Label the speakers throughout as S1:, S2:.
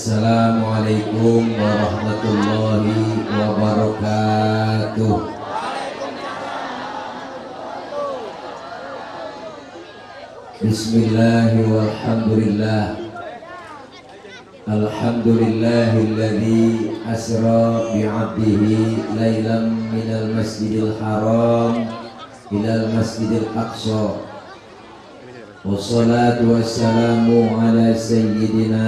S1: Assalamualaikum warahmatullahi wabarakatuh. Bismillahi walhamdulillah. Alhamdulillahilladzi asra bi'abdihi lailam minal masjidil haram ilal masjidil aqsa. Wassalatu wassalamu ala sayyidina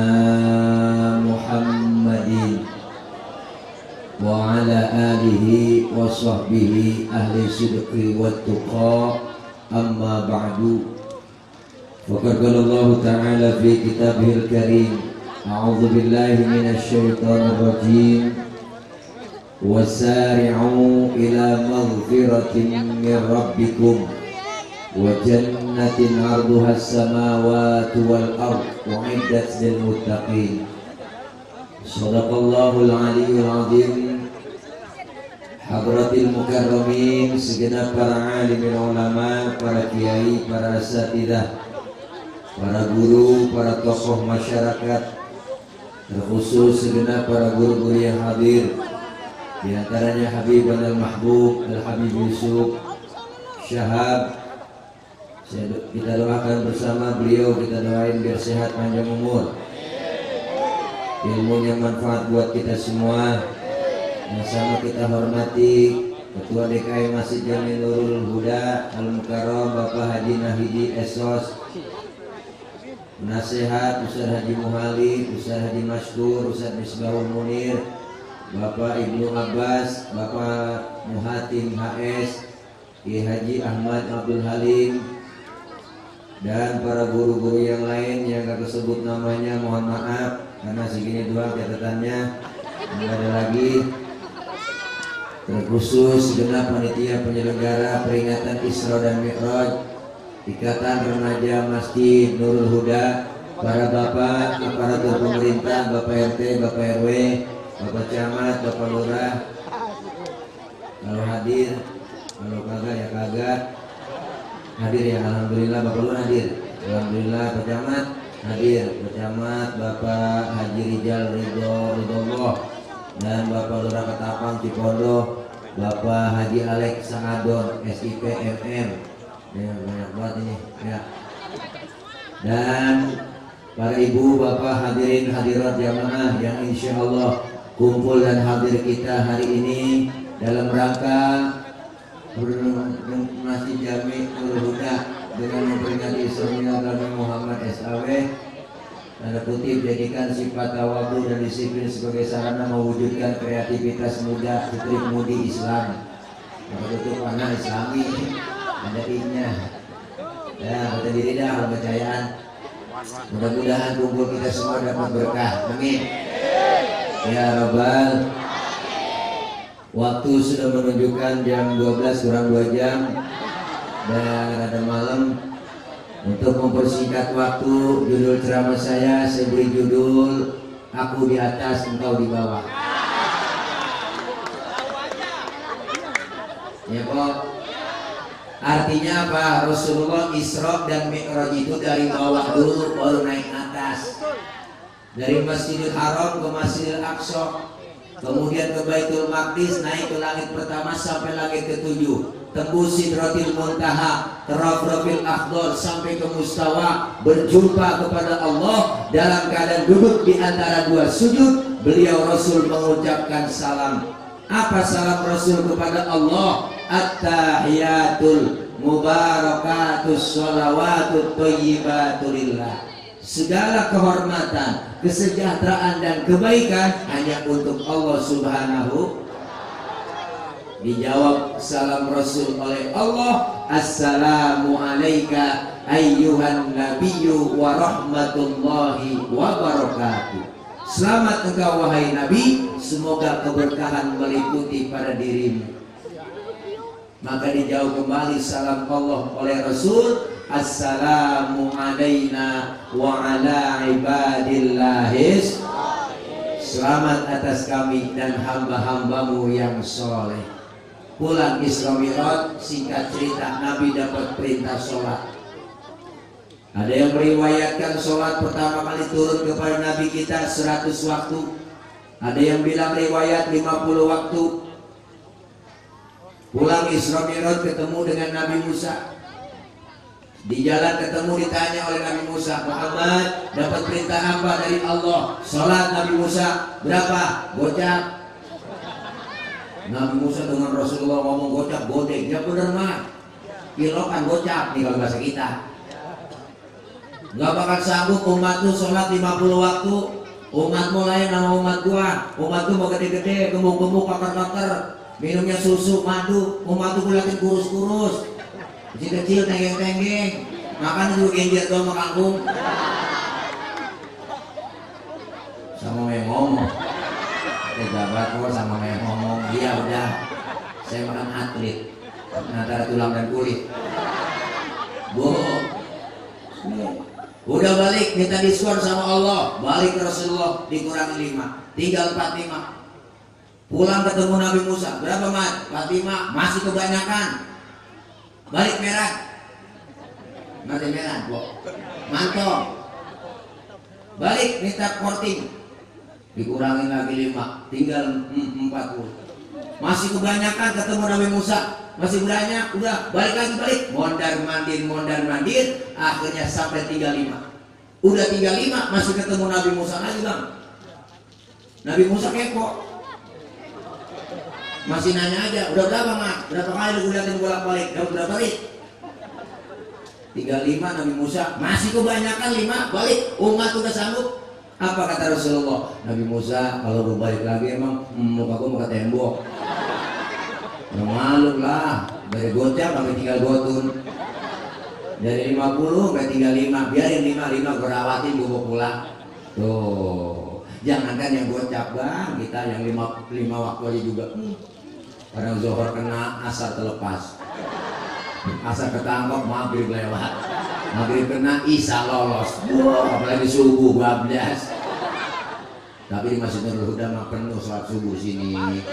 S1: Muhammadin wa ala alihi wa sahbihi ahli sidqi wa tuqa, amma ba'du. Faqad qala Allah ta'ala fi kitabihil karim, a'udzu billahi minasy syaithanir rajim, wasari'u ila maghfiratin min rabbikum wa jannatin 'arduha as-samawati wal ard u'iddat lil muttaqin. Shadaqallahul 'aliyyul 'azim. Hadratil mukarramin, segenap para alimin ulama, para kiai, para asatidzah, para guru, para tokoh masyarakat, terkhusus segenap para guru-guru yang hadir, di antaranya Habib Al-Mahbub Al-Habib Yusuf Syahab. Kita doakan bersama beliau, kita doain biar sehat panjang umur, ilmunya manfaat buat kita semua. Yang sama kita hormati Ketua DKI Masjid Jami Nurul Huda Al-Mukarram Bapak Haji Nahidi Esos, Nasihat Ustaz Haji Muhali, Ustaz Haji Maskur, Ustaz Misbahul Munir, Bapak Ibnu Abbas, Bapak Muhatim HS, Ki Haji Ahmad Abdul Halim, dan para guru-guru yang lain yang gak tersebut namanya, mohon maaf karena segini doang catatannya, nggak ada lagi. Terkhusus segenap panitia penyelenggara peringatan Isra dan Mi'raj, Ikatan Remaja Masjid Nurul Huda, para bapak, aparatur pemerintah, Bapak RT, Bapak RW, Bapak Camat, Bapak Lurah, kalau hadir, kalau kagak ya kagak. Hadir ya, alhamdulillah. Bapak Lurah hadir, alhamdulillah. Pak Camat hadir, Pak Camat, Bapak Haji Rijal Ridhollah, dan Bapak Lurah Ketapang Cipondo, Bapak Haji Alex Sangadon SIP MM. Ya, banyak banget ini ya. Dan para ibu bapak hadirin hadirat jamaah yang insya Allah kumpul dan hadir kita hari ini dalam rangka Masjid Jami Nurul Huda dengan memperingati Isra Nabi Muhammad SAW. Tanda kutip, jadikan sifat tawadhu dan disiplin sebagai sarana mewujudkan kreativitas muda putri mudi Islam. Tanda kutip anak Islami, ada i-nya. Ya, kata diri dah kalau percayaan. Mudah-mudahan kumpul kita semua dapat berkah. Amin. Ya Rabbal. Waktu sudah menunjukkan jam 12 kurang 2 jam dan ada malam. Untuk mempersingkat waktu, judul ceramah saya beri judul Aku di atas, engkau di bawah. Ya kok. Artinya apa? Rasulullah Isra dan Mi'raj itu dari bawah dulu baru naik atas. Dari Masjidil Haram ke Masjidil Aqsa, kemudian ke Baitul Maqdis, naik ke langit pertama sampai langit ke-7, tembus Sidratil Muntaha, Rafrafil Akhdar sampai ke Mustawa, berjumpa kepada Allah dalam keadaan duduk di antara dua sujud. Beliau Rasul mengucapkan salam. Apa salam Rasul kepada Allah? At-tahiyatul mubarakatus sholawatut thayyibatulillah. Segala kehormatan, kesejahteraan dan kebaikan hanya untuk Allah Subhanahu. Dijawab salam Rasul oleh Allah, Assalamu alayka ayyuhan nabiyyu wa rahmatullahi wa barakatuh. Selamat engkau wahai Nabi, semoga keberkahan meliputi pada dirimu. Maka dijawab kembali salam Allah oleh Rasul, Assalamu alayna wa ala ibadillahis. Selamat atas kami dan hamba-hambamu yang soleh. Pulang Isra Mi'raj, singkat cerita Nabi dapat perintah sholat. Ada yang meriwayatkan sholat pertama kali turun kepada Nabi kita 100 waktu. Ada yang bilang riwayat 50 waktu. Pulang Isra Mi'raj ketemu dengan Nabi Musa. Di jalan ketemu, ditanya oleh Nabi Musa, Muhammad dapat perintah apa dari Allah? Sholat. Nabi Musa, berapa? Gocap. Nabi Musa dengan Rasulullah ngomong gocap, bodeng. Ya bener mah, kilokan gocap nih kalau bahasa kita. Gak bakal sanggup umatmu sholat 50 waktu. Umatmu lain nama umat gua. Umatku mau gede-gede, gemuk-gemuk, kakar-kakar, minumnya susu, madu. Umatku kulatin kurus-kurus, kecil-kecil, tenggeng-tenggeng, makan juga genjer doang sama kangkung. Sama yang ngomong, jabat gua sama yang ngomong. Dia udah, saya makan atlet antara tulang dan kulit. Bu, udah balik minta diskon sama Allah, balik ke Rasulullah dikurangi 5, tinggal 45. Pulang ketemu Nabi Musa, berapa mat? 45, masih kebanyakan. Balik merah, mati merah, kok mantong. Balik minta korting, dikurangi lagi 5, tinggal 40. Masih kebanyakan. Ketemu Nabi Musa, masih banyak. Udah balik lagi, balik mondar mandir, akhirnya sampai 35. Udah 35 masih ketemu Nabi Musa lagi bang. Nabi Musa kepo, masih nanya aja, udah berapa mak? Berapa kali lu liatin bolak-balik? Dapat berapa kali? 35. Nabi Musa masih kebanyakan 5, balik. Umat udah sanggup. Apa kata Rasulullah? Nabi Musa, kalau lu balik lagi emang muka gua muka tembok. Nggak malu lah, dari gocap sampai tinggal gotun. Dari 50 sampai tinggal 5, biarin 5 gue rawatin, gue bawa pulang. Tuh, jangankan yang gocap bang, kita yang 5 waktu aja juga. Kadang zuhur kena, asar terlepas. Asar ketangkap, maghrib lewat. Maghrib kena, isya lolos. Apalagi subuh bablas. Tapi di Masjid Nurul Huda mah penuh sholat subuh sini.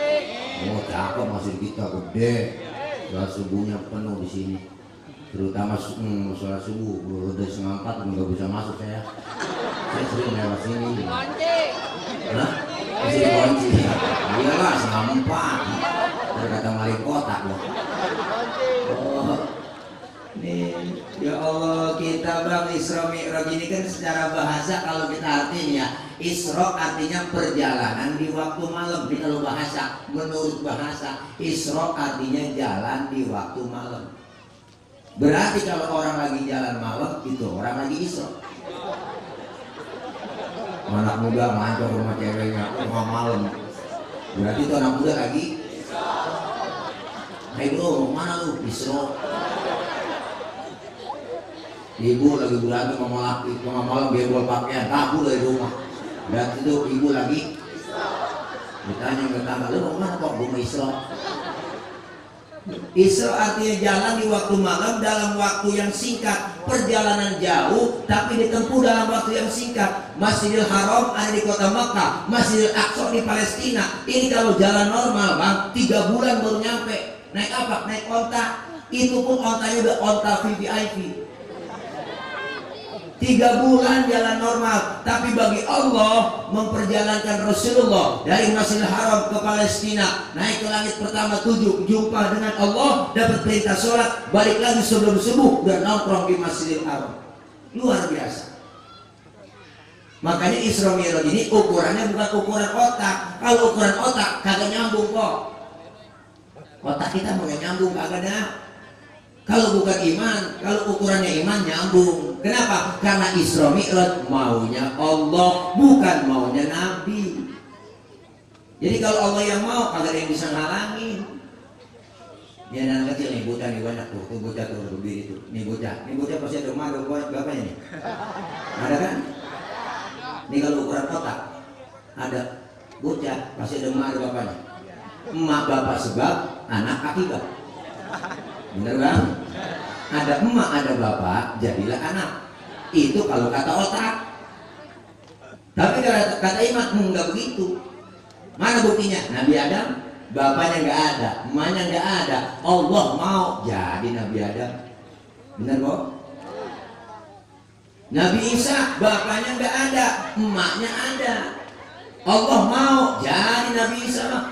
S1: Oh cakep, masjid kita gede. Sholat subuhnya penuh di sini. Terutama sholat subuh. Udah 3:30 nggak bisa masuk saya. Saya sering lewat sini. Hah? Masih dikunci. Iyalah 3:30. Terkata maling kotak loh. Oh. Nih, ya Allah, kita bang Isra Mi'raj ini kan secara bahasa kalau kita artinya ya, Isra artinya perjalanan di waktu malam. Ini kalau bahasa, menurut bahasa Isra artinya jalan di waktu malam. Berarti kalau orang lagi jalan malam itu orang lagi Isra. Anak muda mancung rumah ceweknya rumah malam, berarti itu anak muda lagi Isra. Hey bro, mana lu? Isra. Ibu lagi berantem sama laki, tengah malam gebol pakaian, kabur dari rumah. Dan itu ibu lagi ditanya ke tetangga, lu mau kemana? Kok gue mau Isra? Isra artinya jalan di waktu malam dalam waktu yang singkat. Perjalanan jauh tapi ditempuh dalam waktu yang singkat. Masjidil Haram ada di kota Makkah, Masjidil Aqsa di Palestina. Ini kalau jalan normal bang, 3 bulan baru nyampe. Naik apa? Naik onta. Itu pun ontanya udah onta VVIP. 3 bulan jalan normal, tapi bagi Allah memperjalankan Rasulullah dari Masjidil Haram ke Palestina, naik ke langit pertama 7, jumpa dengan Allah, dapat perintah sholat, balik lagi sebelum subuh dan nongkrong di Masjidil Haram. Luar biasa. Makanya Isra Mi'raj ini ukurannya bukan ukuran otak. Kalau ukuran otak kagak nyambung kok. Otak kita mau nyambung kagak ada. Kalau bukan iman, kalau ukurannya iman nyambung. Kenapa? Karena Isra Mi'raj maunya Allah, bukan maunya Nabi. Jadi kalau Allah yang mau, kagak ada yang bisa ngalangin. Ini anak kecil nih, bocah nih banyak tuh, bocah tuh berdiri tuh. Nih bocah pasti ada rumah, ada bapaknya nih. Ada kan? Ini kalau ukuran otak, ada bocah pasti ada rumah, ada bapaknya. Emak bapak sebab, anak akibat. Bener bang? Ada emak, ada bapak, jadilah anak. Itu kalau kata otak. Tapi kata iman, enggak begitu. Mana buktinya? Nabi Adam, bapaknya enggak ada, emaknya enggak ada. Allah mau jadi Nabi Adam. Bener kok? Nabi Isa bapaknya nggak ada, emaknya ada. Allah mau jadi Nabi Isa mah.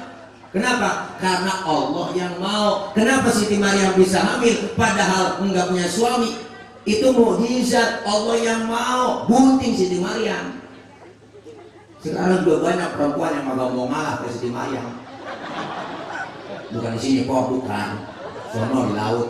S1: Kenapa? Karena Allah yang mau. Kenapa Siti Maryam bisa hamil padahal nggak punya suami? Itu mukjizat Allah yang mau. Bunting Siti Maryam. Sekarang juga banyak perempuan yang mau ngalah ke Siti Maryam. Bukan di sini kok, bukan. Sono di laut.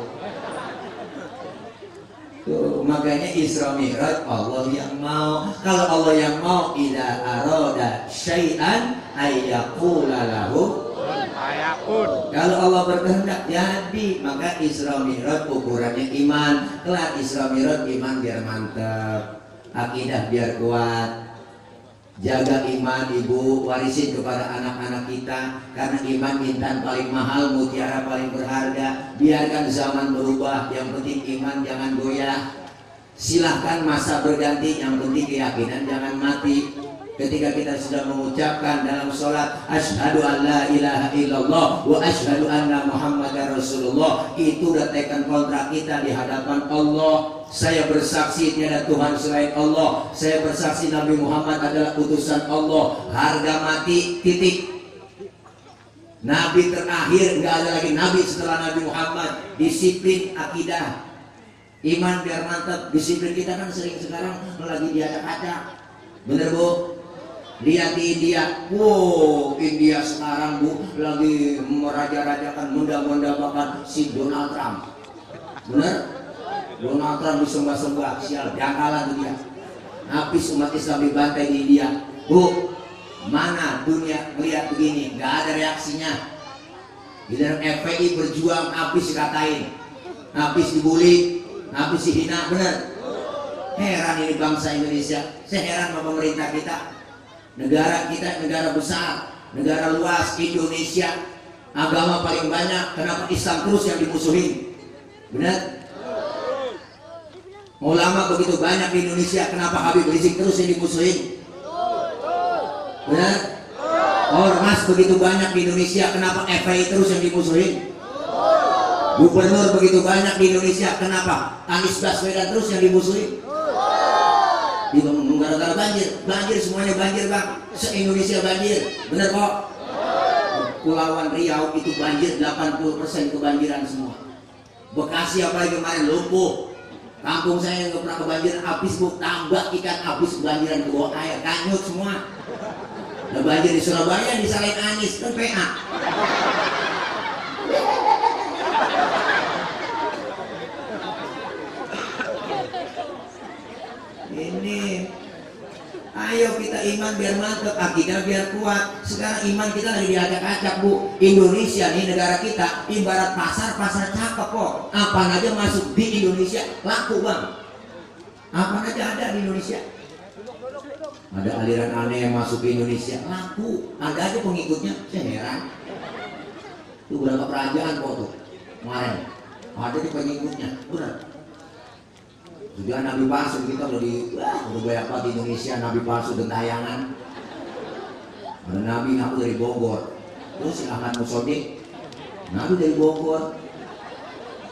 S1: Tuh, makanya Isra Mi'raj Allah yang mau. Kalau Allah yang mau, idza arada syai'an ayyaqula lahu ayakun. Kalau Allah berkehendak jadi, maka Isra Mi'raj ukurannya iman. Kelak Isra Mi'raj iman biar mantap, akidah biar kuat. Jaga iman ibu, warisin kepada anak-anak kita. Karena iman intan paling mahal, mutiara paling berharga. Biarkan zaman berubah, yang penting iman jangan goyah. Silahkan masa berganti, yang penting keyakinan jangan mati. Ketika kita sudah mengucapkan dalam sholat asyhadu an la ilaha illallah wa asyhadu anna muhammadar rasulullah, itu udah tekan kontrak kita di hadapan Allah. Saya bersaksi tiada Tuhan selain Allah. Saya bersaksi Nabi Muhammad adalah utusan Allah. Harga mati, titik. Nabi terakhir, nggak ada lagi nabi setelah Nabi Muhammad. Disiplin akidah, iman biar mantap. Disiplin kita kan sering sekarang lagi diacak-acak. Bener Bu? Lihat di India, wow, India sekarang Bu lagi meraja-rajakan, mendambang-dambakan si Donald Trump. Bener? Donald Trump disembah-sembah, sial, jangkalan dia. Habis umat Islam dibantai di India. Bu, mana dunia melihat begini? Gak ada reaksinya. Di dalam FPI berjuang, habis dikatain, habis dibully, habis dihina, bener? Heran ini bangsa Indonesia. Saya heran sama pemerintah kita. Negara kita negara besar, negara luas, Indonesia agama paling banyak. Kenapa Islam terus yang dimusuhin? Benar? Ulama begitu banyak di Indonesia, kenapa Habib Rizik terus yang dimusuhin? Benar? Ormas begitu banyak di Indonesia, kenapa FPI terus yang dimusuhin? Gubernur begitu banyak di Indonesia, kenapa Anies Baswedan terus yang dimusuhin? Di gara-gara banjir semuanya banjir Bang, se-Indonesia banjir, bener kok? Kepulauan Riau itu banjir 80% kebanjiran semua. Bekasi apalagi kemarin lumpuh. Kampung saya yang nggak pernah kebanjiran, habis Bu, tambak ikan habis kebanjiran ke bawah air, kanyut semua. Nah, banjir di Surabaya disalahin Anies, kan PA. Ini ayo kita iman biar mantap, akidah biar kuat. Sekarang iman kita lagi diacak-acak Bu. Indonesia nih negara kita ibarat pasar cakep kok. Apa aja masuk di Indonesia laku Bang. Apa aja ada di Indonesia. Ada aliran aneh yang masuk ke Indonesia laku. Ada aja pengikutnya, saya heran. Tuh berapa kerajaan kok tuh kemarin ada di pengikutnya, benar. Juga nabi palsu kita udah banyak banget di Indonesia nabi palsu dan tayangan. Ada nabi ngaku dari Bogor, terus si Ahmad Musodik nabi dari Bogor,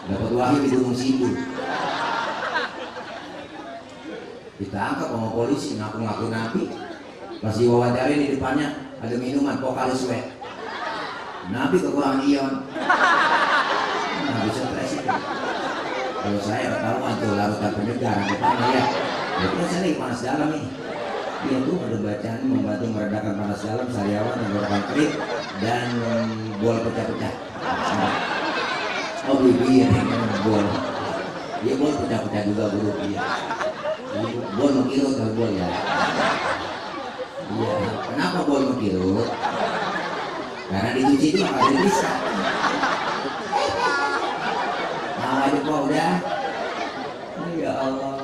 S1: dapat wahyu di Gunung Sindur. Ditangkap sama polisi ngaku-ngaku nabi. Pas diwawancarin di depannya ada minuman Pokal Sweat. Nabi kekurangan ion. Nabi stres itu. Kalau saya ketahuan tuh larutan penyegar depannya ya. Itu saya lagi panas dalam nih. Dia tuh ada bacaan membantu meredakan panas dalam, sariawan, tenggorokan kering dan bol pecah-pecah. Oh bibir bol. Dia bol pecah-pecah juga bulu dia. Bol mengkirut kalau bol ya. Iya. Kenapa bol mengkirut? Karena dicuci itu nggak ada bisa. Aduh kok udah. Ya Allah.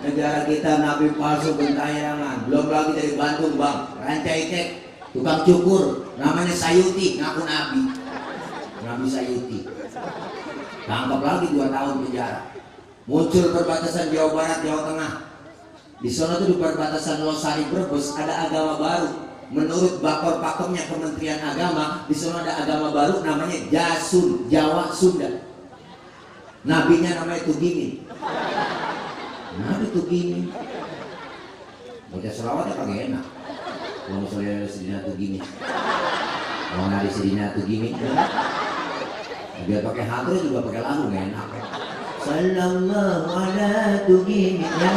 S1: Negara kita nabi palsu bentayangan. Belum lagi dari Bandung Bang, Rancai Cek, tukang cukur, namanya Sayuti, ngaku nabi. Nabi Sayuti. Tangkap lagi 2 tahun penjara. Muncul perbatasan Jawa Barat, Jawa Tengah. Di sana tuh di perbatasan Losari Brebes ada agama baru. Menurut bakor pakemnya Kementerian Agama, di sana ada agama baru namanya Jasun, Jawa Sunda. Nabinya namanya Tugimin. Nah itu gini. Baca selawatnya kagak enak. Kalau misalnya sedina tuh gini. Kalau nggak di sedina tuh gini. Dia pakai hadro juga pakai lagu nggak enak. Sallallahu ala tuh gini ya.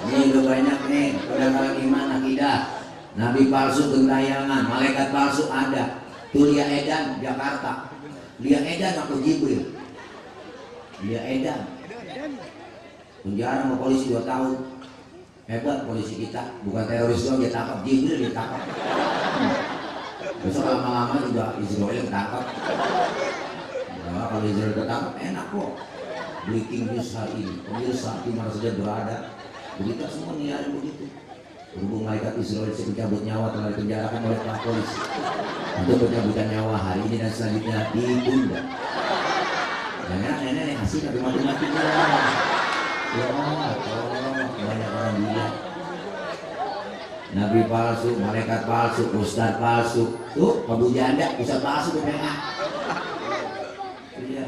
S1: Ini udah banyak nih pedagang iman akidah. Nabi palsu gentayangan, malaikat palsu ada. Tuh Lia Edan Jakarta. Lia Edan atau Jibril? Lia Edan. Penjara sama polisi 2 tahun. Hebat polisi kita, bukan teroris doang dia tangkap, Jibril ditangkap. Besok lama-lama juga Israel ketangkap. Nah, kalau Israel ketangkap enak kok. Breaking news hari ini, pemirsa di mana saja berada, berita semua nyiarin begitu. Berhubung malaikat Israel pencabut nyawa telah dipenjarakan oleh Pak polisi. Untuk pencabutan nyawa hari ini dan selanjutnya ditunda. Jangan nenek kasih tapi mati-mati ya. Ya Allah, banyak orang gila. Nabi palsu, malaikat palsu, ustaz palsu. Tuh, Abu Janda, ustaz palsu tuh PA. Iya.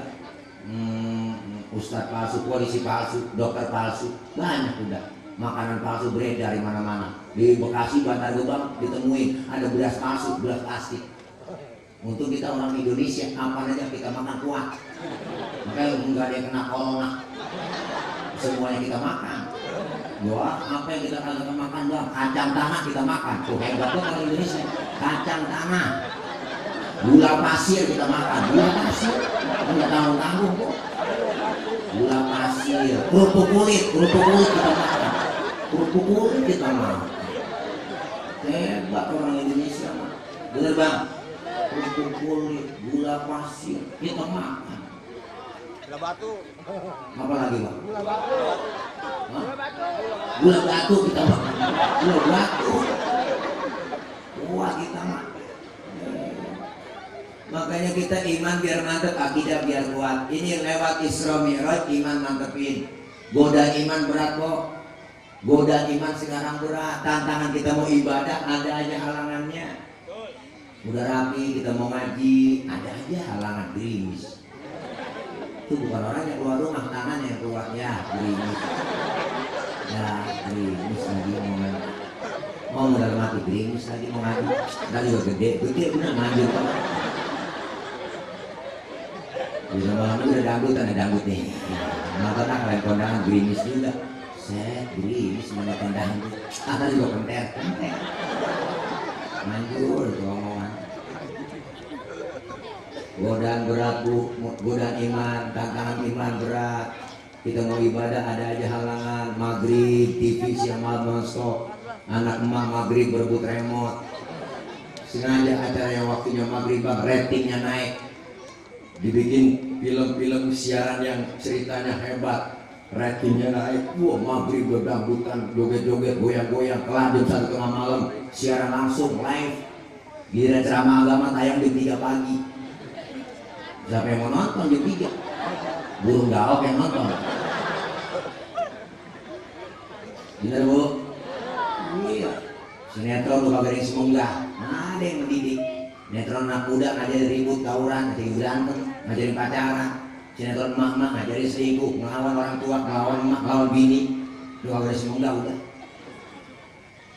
S1: Ustaz palsu, polisi palsu, dokter palsu, banyak udah. Makanan palsu beredar di mana-mana. Di Bekasi, Bantar Gebang ditemuin ada beras palsu, beras plastik. Untuk kita orang Indonesia, apa aja kita makan kuat. Makanya nggak ada yang kena corona. Semuanya kita makan. Doa apa yang kita kagak makan doang? Kacang tanah kita makan. Tuh hebat tuh orang Indonesia. Kacang tanah. Gula pasir kita makan. Gula pasir. Enggak tanggung-tanggung kok. Gula pasir. Kerupuk kulit kita makan. Kerupuk kulit kita makan. Hebat orang Indonesia mah. Bener bang? Kerupuk kulit, gula pasir kita makan.
S2: Gula batu.
S1: Apa lagi bang?
S2: Gula batu.
S1: Hah? Gula batu kita makan. Gula batu. Wah kita mah. Makanya kita iman biar mantep, akidah biar kuat. Ini lewat Isra Mi'raj iman mantepin. Goda iman berat kok. Goda iman sekarang berat. Tantangan kita mau ibadah ada aja halangannya. Udah rapi kita mau ngaji ada aja halangan gerimis. Itu bukan orang yang keluar rumah, tangannya yang keluar ya gerimis. Ya gerimis lagi mau ngaji. Mau modal mati gerimis lagi mau ngaji. Ntar juga gede bener manjur kok. Bisa malam itu udah dangdut, ada dangdut nih. Nonton kalian kondangan gerimis juga. Set gerimis menonton dangdut. Ntar juga kenter. Manjur itu omongan. Godaan berat bu, godaan iman, tantangan iman berat. Kita mau ibadah ada aja halangan. Maghrib, TV siang malam non-stop. Anak emak maghrib berebut remote. Sengaja acara yang waktunya maghrib bang, ratingnya naik. Dibikin film-film siaran yang ceritanya hebat, ratingnya naik. Wah maghrib berdangdutan, joget-joget, goyang-goyang. Kelar jam 1 tengah malam, siaran langsung live. Giliran ceramah agama tayang jam 3 pagi. Siapa yang mau nonton jam 3? Burung gaok yang nonton. Bener bu? Iya. Sinetron lu kagak ada yang semunggah. Ada yang mendidik. Sinetron anak muda ngajarin ribut, tawuran, ngajarin berantem, ngajarin pacaran. Sinetron emak-emak ngajarin selingkuh, ngelawan orang tua, ngelawan emak, ngelawan bini. Lu kagak ada semunggah udah.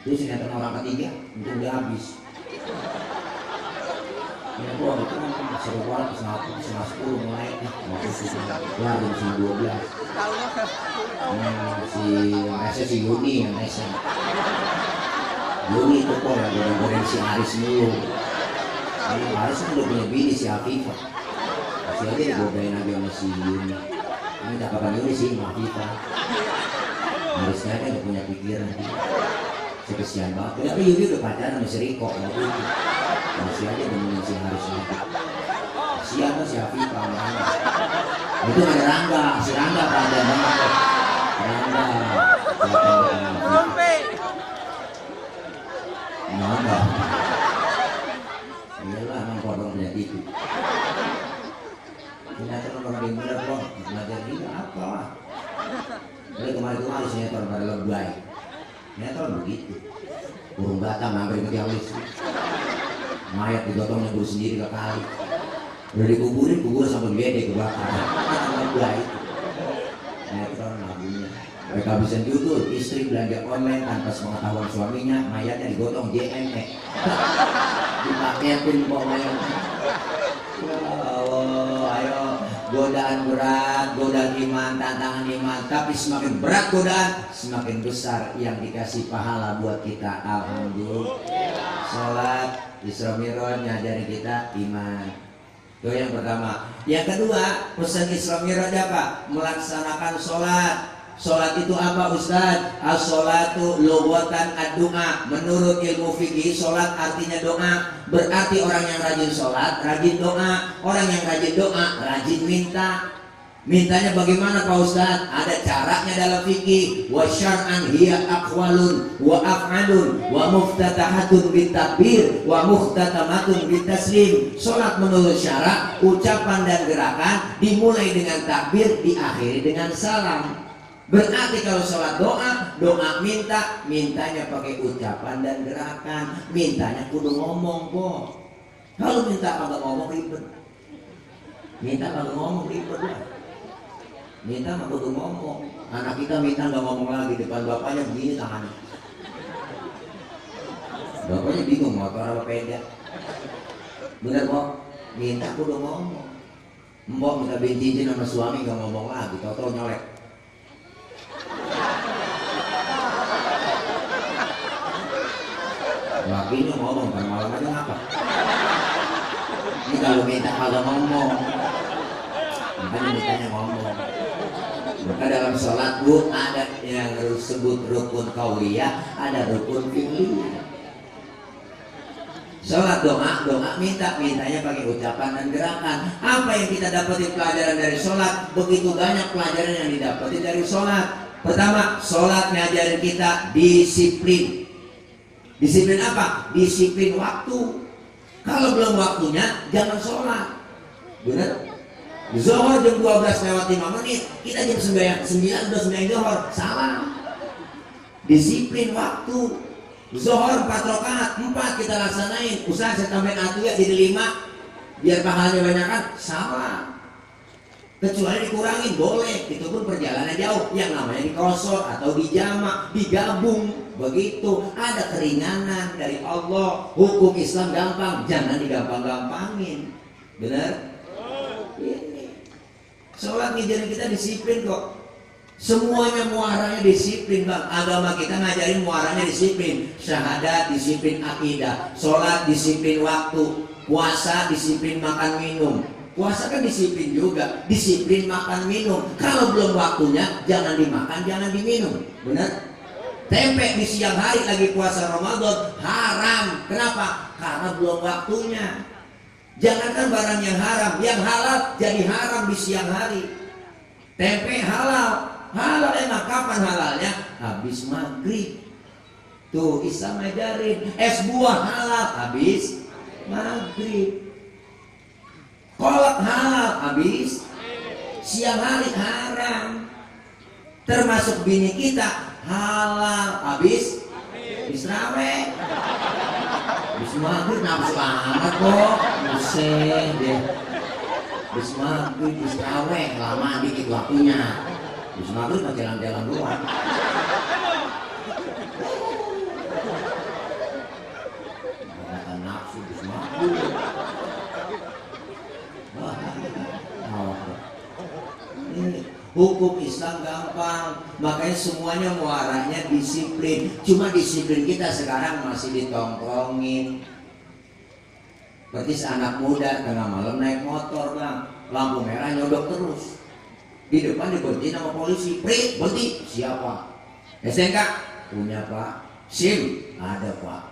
S1: Itu sinetron orang ketiga, itu udah habis. Ya gua itu kan seru banget setengah 10 mulai waktu itu kelar jam setengah 12. Si Yuni yang rese. Yuni itu kok yang goreng-goreng si Aris mulu. Ini Aris kan udah punya bini si Afifah. Masih aja digodain aja sama si Yuni. Ini cakapan Yuni sih sama Afifah. Aris kayaknya udah punya pikiran. Kesian banget. Tapi Yuni udah pacaran sama si Riko waktu itu. Masih aja nemenin si Haris nanti. Siapa si Afifah mana? Itu ada Rangga, si Rangga pada banget. Rangga. Rangga. Iyalah emang kodong punya TV. Sinetron orang yang bener kok, ngajar dia apa lah. Jadi kemarin sinetron pada lebay. Sinetron begitu. Burung Batam hampir ke tiang listrik. Mayat digotong nyebur sendiri ke kali. Udah dikuburin, kubur sampai gede kebakar. Enggak itu. Netron lagunya. Mereka bisa judul, istri belanja online tanpa sepengetahuan suaminya, mayatnya digotong JNE. Dipaketin pokoknya. Ya Allah, ayo godaan berat, godaan iman, tantangan iman. Tapi semakin berat godaan, semakin besar yang dikasih pahala buat kita. Alhamdulillah. Sholat Isra Mi'raj ngajarin kita iman. Itu yang pertama. Yang kedua, pesan Isra Mi'raj apa? Melaksanakan sholat. Sholat itu apa Ustaz? As-sholatu lughatan ad-du'a. Menurut ilmu fikih, sholat artinya doa. Berarti orang yang rajin sholat, rajin doa. Orang yang rajin doa, rajin minta. Mintanya bagaimana Pak Ustaz? Ada caranya dalam fikih. Wa syar'an hiya aqwalun wa af'alun wa muftatahatun bitakbir wa muhtatamatun bitaslim. Salat menurut syarak, ucapan dan gerakan dimulai dengan takbir, diakhiri dengan salam. Berarti kalau sholat doa, doa minta, mintanya pakai ucapan dan gerakan. Mintanya kudu ngomong kok. Kalau minta kagak ngomong ribet. Minta kagak ngomong ribet lah. Minta mah kudu ngomong. Anak kita minta nggak ngomong lagi, depan bapaknya begini tangannya. Bapaknya bingung motor apa peda. Bener kok, minta kudu ngomong. Mbok minta cincin sama suami nggak ngomong lagi, tau-tau nyolek. Lakinya ngomong kan malam aja ngapa? Ini kalau minta kagak ngomong, makanya mintanya ngomong. Maka dalam sholat bu ada yang disebut rukun qauliyah, ada rukun fi'liyah. Sholat doa, doa mintanya pakai ucapan dan gerakan. Apa yang kita dapetin pelajaran dari sholat? Begitu banyak pelajaran yang didapetin dari sholat. Pertama, sholat ngajarin kita disiplin. Disiplin apa? Disiplin waktu. Kalau belum waktunya, jangan sholat. Benar? Zuhur jam 12:05, kita jam 9 udah sembahyang zuhur. Salah. Disiplin waktu. Zuhur 4 rakaat, 4 kita laksanain. Usaha saya tambahin atu ya jadi 5 biar pahalanya banyak kan? Salah. Kecuali dikurangin boleh, itu pun perjalanan jauh. Yang namanya dikrosor atau dijamak, digabung. Begitu, ada keringanan dari Allah. Hukum Islam gampang, jangan digampang-gampangin. Benar? Ini sholat ngajarin kita disiplin kok. Semuanya muaranya disiplin bang. Agama kita ngajarin muaranya disiplin. Syahadat disiplin akidah, sholat disiplin waktu, puasa disiplin makan minum. Puasa kan disiplin juga, disiplin makan minum. Kalau belum waktunya jangan dimakan, jangan diminum. Benar? Tempe di siang hari lagi puasa Ramadan haram. Kenapa? Karena belum waktunya. Jangankan barang yang haram, yang halal jadi haram di siang hari. Tempe halal, halal enak. Kapan halalnya? Habis maghrib. Tuh Islam ngajarin. Es buah halal habis maghrib. Kolak halal habis siang hari haram. Termasuk bini kita halal habis Israwe. Habis maghrib nafsu amat kok. Buset deh. Habis maghrib Israwe lama dikit waktunya. Habis maghrib mau jalan-jalan doang. Ada nafsu habis maghrib. Hukum Islam gampang, makanya semuanya muaranya disiplin. Cuma disiplin kita sekarang masih ditongkrongin. Berarti anak muda tengah malam naik motor bang, lampu merah nyodok terus. Di depan diberhentiin sama polisi, berhenti. Siapa? STNK? Punya pak. SIM? Ada pak.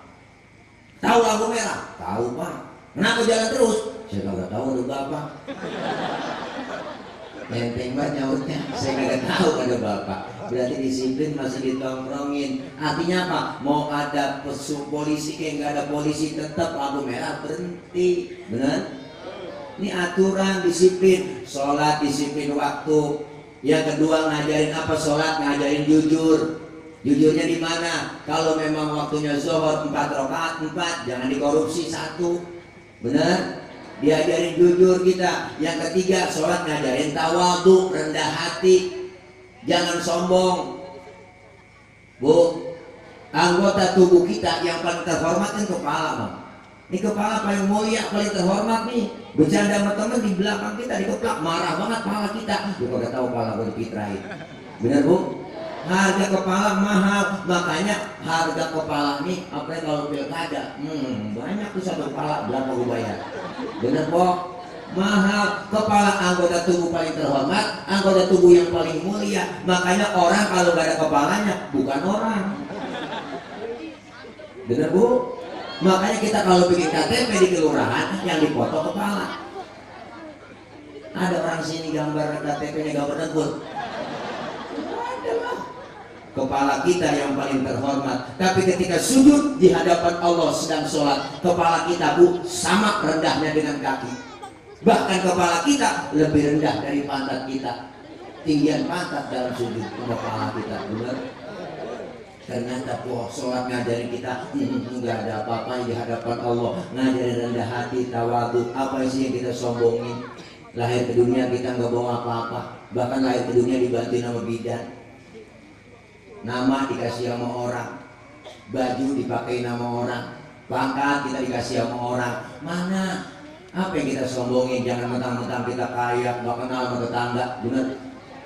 S1: Tahu lampu merah? Tahu pak. Kenapa jalan terus? Saya kagak tahu ada bapak. Enteng banget nyautnya, saya kagak tahu ada bapak. Berarti disiplin masih ditongkrongin. Artinya apa? Mau ada polisi kayak nggak ada polisi tetap lampu merah berhenti. Benar? Ini aturan disiplin. Sholat disiplin waktu. Yang kedua ngajarin apa? Sholat ngajarin jujur. Jujurnya di mana? Kalau memang waktunya zuhur 4 rakaat 4, jangan dikorupsi 1. Benar? diajarin jujur kita. Yang ketiga, sholat ngajarin tawadhu, rendah hati, jangan sombong. Bu, anggota tubuh kita yang paling terhormat kan kepala, Bang. Ini kepala paling mulia, paling terhormat nih. Bercanda sama temen di belakang kita dikeplak, marah banget kepala kita. Lu kagak tahu kepala gue dipitrain. Bener, Bu? Harga kepala mahal, makanya harga kepala nih, apalagi kalau pilkada, banyak tuh satu kepala berapa gue bayar. Bener, Pok? Mahal. Kepala anggota tubuh paling terhormat, anggota tubuh yang paling mulia. Makanya orang kalau gak ada kepalanya bukan orang. Bener, Bu? Makanya kita kalau bikin KTP di kelurahan yang dipoto kepala. Ada orang sini gambar KTP-nya gambar dengkul. Kepala kita yang paling terhormat. Tapi ketika sujud di hadapan Allah sedang sholat, kepala kita, Bu, sama rendahnya dengan kaki. Bahkan kepala kita lebih rendah dari pantat kita. Tinggian pantat dalam sujud kepala kita. Benar? Ternyata sholat ngajarin kita nggak ada apa-apa di hadapan Allah. Ngajarin rendah hati, tawadhu. Apa sih yang kita sombongin? Lahir ke dunia kita nggak bawa apa-apa. Bahkan lahir ke dunia dibantu sama bidan. Nama dikasih sama orang, baju dipakai nama orang, pangkat kita dikasih sama orang. Mana? Apa yang kita sombongin? Jangan mentang-mentang kita kaya, nggak kenal sama tetangga. Bener?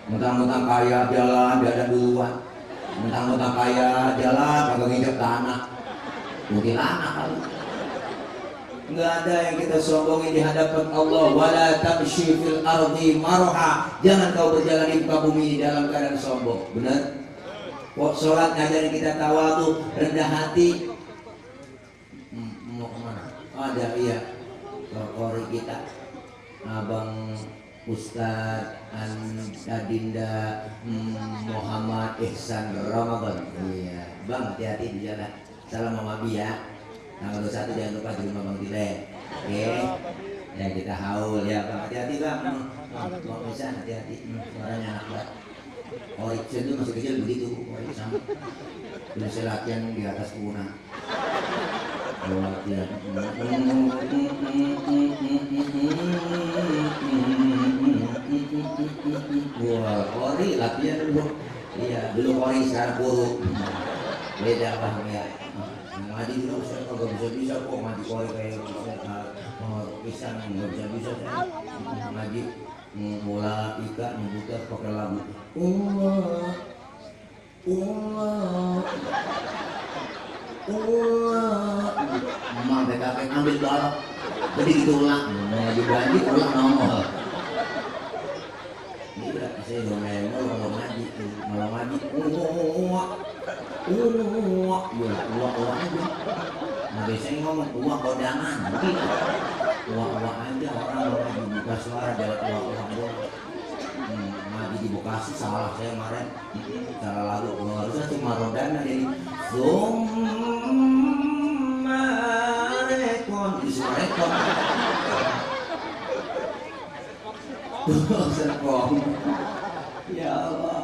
S1: Mentang-mentang kaya jalan, dia ada duluan. Mentang-mentang kaya jalan, kagak nginjak tanah. Mungkin anak kali. Nggak ada yang kita sombongin di hadapan Allah. Wala tamshi fil ardi marha. Jangan kau berjalan di muka bumi dalam keadaan sombong. Benar? Sholat ngajarin kita tawadhu, rendah hati. Mau kemana? Ada, iya, kori kita, Abang Ustadz Adinda Muhammad Ihsan Ramadan. Iya, Bang, hati-hati di jalan. Salam Mama Bi ya. Tanggal 21 jangan lupa di rumah Bang Tile. Oke, ya kita haul ya, Bang. Hati-hati, Bang. Bang Ihsan, hati-hati. Suaranya anak banget. Origin itu masih kecil begitu, sama. Dulu saya latihan di atas kuna. Latihan. Wah, Ori latihan dulu. Iya, dulu Ori sekarang buruk. Beda Bang ya. Ngaji dulu saya kagak bisa kok ngaji Ori kayak bisa nggak bisa ngaji. Bola ikan membuka pakai lagu Allah Mama BKP ambil balok jadi ditulang lagi ganti ulang nongol. Gila saya ngomel malah ngaji uang aja. Nah biasanya ngomong uang kondangan gitu. Uang aja orang lagi buka suara dari uang doang. Ngaji di Bekasi salah saya kemarin. Cara lagu harusnya cuma rodana jadi Zomarekon di Sumarekon. Ya Allah.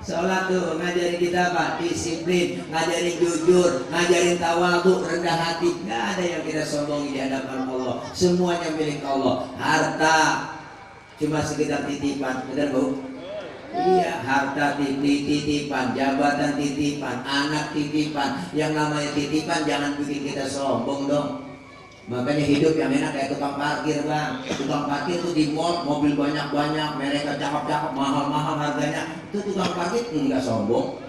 S1: Sholat tuh ngajarin kita apa? Disiplin, ngajarin jujur, ngajarin tawadhu, rendah hati. Nggak ada yang kita sombongi di hadapan Allah. Semuanya milik Allah. Harta cuma sekedar titipan, benar Bu? Iya, harta titipan, jabatan titipan, anak titipan. Yang namanya titipan jangan bikin kita sombong dong. Makanya hidup yang enak kayak tukang parkir, Bang. Tukang parkir tuh di mall, mobil banyak-banyak, mereka cakep-cakep, mahal-mahal harganya. Itu tukang parkir enggak sombong.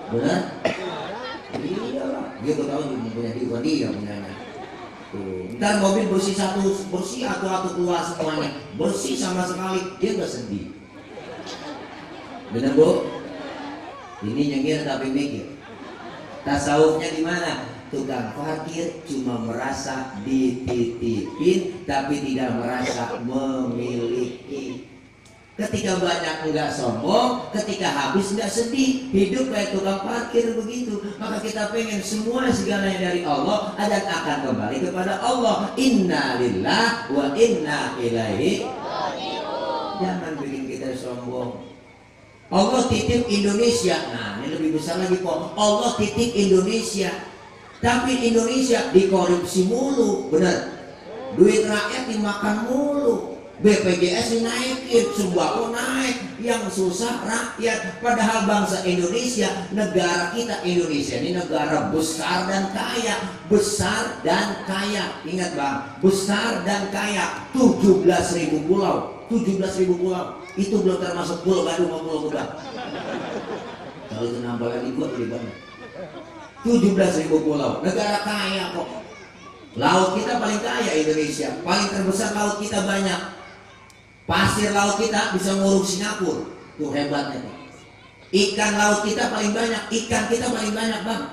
S1: Benar? Iya lah. Dia tuh tahu punya dia punyanya. Tuh. Ntar mobil bersih atau keluar semuanya. Bersih sama sekali, dia enggak sedih. Benar, Bu? Ini nyengir tapi mikir. Tasawufnya di mana? Tukang parkir cuma merasa dititipin tapi tidak merasa memiliki. Ketika banyak enggak sombong, ketika habis enggak sedih. Hidup kayak tukang parkir begitu. Maka kita pengen semua segalanya dari Allah dan akan kembali kepada Allah. Inna lillah wa inna ilaihi raji'un. Jangan bikin kita sombong. Allah titip Indonesia. Nah ini lebih besar lagi kok. Allah titip Indonesia. Tapi Indonesia dikorupsi mulu, benar? Duit rakyat dimakan mulu. BPJS dinaikin, sembako naik, yang susah rakyat. Padahal bangsa Indonesia, negara kita Indonesia ini negara besar dan kaya, besar dan kaya. Ingat bang, besar dan kaya. 17.000 pulau, 17.000 pulau. Itu belum termasuk Pulau Gadung sama Pulau Gebang. Kalau itu nambah lagi gua ribetnya. 17.000 pulau, negara kaya kok. Laut kita paling kaya Indonesia, paling terbesar laut kita banyak. Pasir laut kita bisa nguruk Singapura, tuh hebatnya tuh. Ikan laut kita paling banyak, ikan kita paling banyak bang.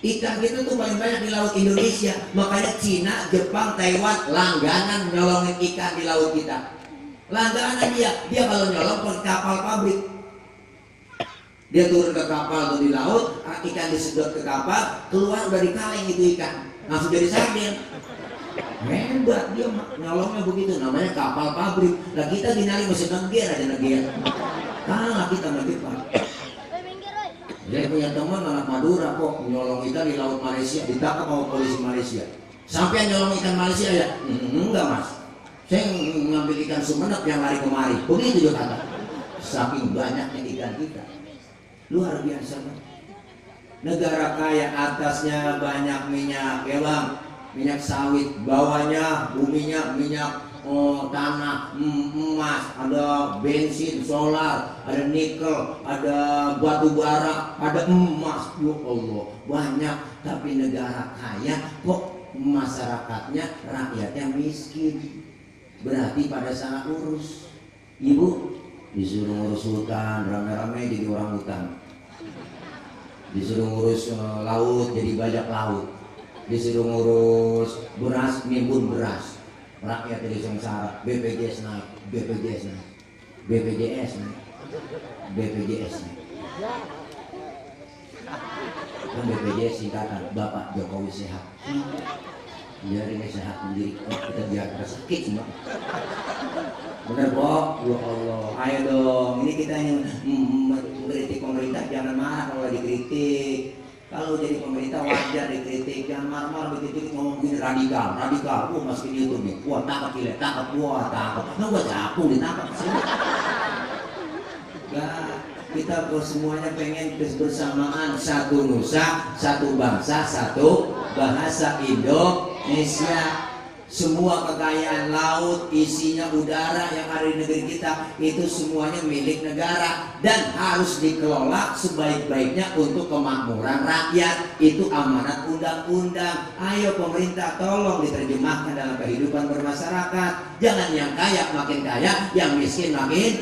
S1: Ikan kita tuh paling banyak di laut Indonesia. Makanya Cina, Jepang, Taiwan langganan nyolongin ikan di laut kita. Langganan dia kalau nyolong ke kapal pabrik. Dia turun ke kapal tuh di laut, ikan disedot ke kapal, keluar udah di kaleng itu ikan, langsung jadi sardin. Hebat dia nyolongnya begitu, namanya kapal pabrik. Lah kita dinari masih neger aja neger. Kalah kita sama Jepang. Dia punya teman anak Madura kok nyolong ikan di laut Malaysia, ditangkap sama polisi Malaysia. Sampai nyolong ikan Malaysia ya? Enggak mas, saya ngambil ikan Sumenep yang lari kemari. Begitu dia kata. Saking banyaknya ikan kita, luar biasa bang. Negara kaya, atasnya banyak minyak ya bang. Minyak sawit, bawahnya buminya minyak tanah, emas, ada bensin, solar, ada nikel, ada batu bara, ada emas. Ya Allah, banyak. Tapi negara kaya kok masyarakatnya, rakyatnya miskin. Berarti pada saat urus, ibu disuruh ngurus hutan, rame-rame jadi orang hutan. Disuruh ngurus laut, jadi bajak laut. Disuruh ngurus beras, nimbun beras. Rakyat jadi sengsara. BPJS naik, BPJS naik, BPJS naik, BPJS naik. Kan BPJS singkatan Bapak Jokowi sehat. Biar ini sehat sendiri, kita biar sakit semua. Bener Bob, ya Allah. Ayo dong, ini kita yang mengkritik pemerintah, jangan marah kalau dikritik. Kalau jadi pemerintah wajar dikritik, jangan marah-marah begitu ngomong gini radikal, masukin YouTube nih, wah tangkap gila, tangkap, wah tangkap, nah gua capung ditangkap sini. Gak, kita semuanya pengen kebersamaan, satu nusa, satu bangsa, satu bahasa Indonesia. Semua kekayaan laut, isinya udara yang ada di negeri kita itu semuanya milik negara dan harus dikelola sebaik-baiknya untuk kemakmuran rakyat. Itu amanat undang-undang. Ayo pemerintah tolong diterjemahkan dalam kehidupan bermasyarakat. Jangan yang kaya makin kaya, yang miskin makin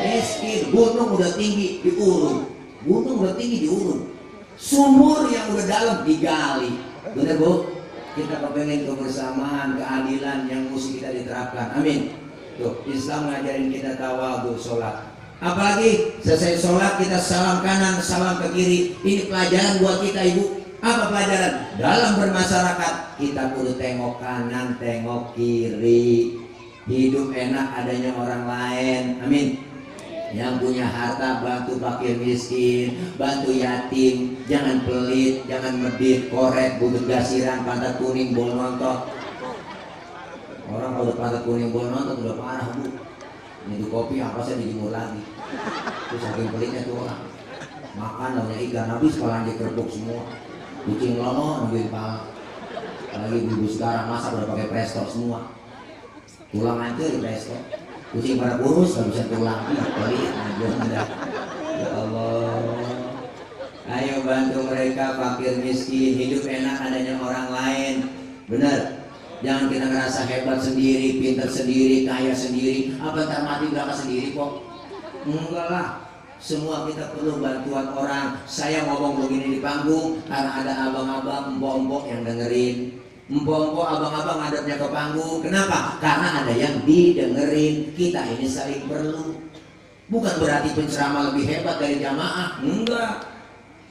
S1: miskin. Gunung udah tinggi diurun, gunung udah tinggi diurun. Sumur yang udah dalam digali. Bener bu? Kita kepengen kebersamaan, keadilan yang mesti kita diterapkan. Amin. Tuh, Islam ngajarin kita tawadhu sholat. Apalagi selesai sholat kita salam kanan, salam ke kiri. Ini pelajaran buat kita ibu. Apa pelajaran? Dalam bermasyarakat kita kudu tengok kanan, tengok kiri. Hidup enak adanya orang lain. Amin. Yang punya harta bantu fakir miskin, bantu yatim, jangan pelit, jangan medit, korek, bubut gasiran, pantat kuning, bol nontot. Orang kalau pantat kuning, bol nontot udah parah bu. Ini kopi apa sih dijemur lagi. Terus saking pelitnya tuh orang. Makan namanya ikan habis kepala aja kerbuk semua. Kucing lono nungguin pala. Lagi ibu sekarang masak udah pakai presto semua. Tulang aja di presto. Kucing pada kurus gak bisa tulang pelit aja. Ya Allah. Ayo bantu mereka fakir miskin, hidup enak adanya orang lain. Benar. Jangan kita ngerasa hebat sendiri, pintar sendiri, kaya sendiri. Apa ntar mati berapa sendiri kok? Enggak lah. Semua kita perlu bantuan orang. Saya ngomong begini di panggung karena ada abang-abang, mbok-mbok yang dengerin. Mbok-mbok, abang-abang ngadepnya ke panggung. Kenapa? Karena ada yang didengerin. Kita ini saling perlu. Bukan berarti penceramah lebih hebat dari jamaah. Enggak.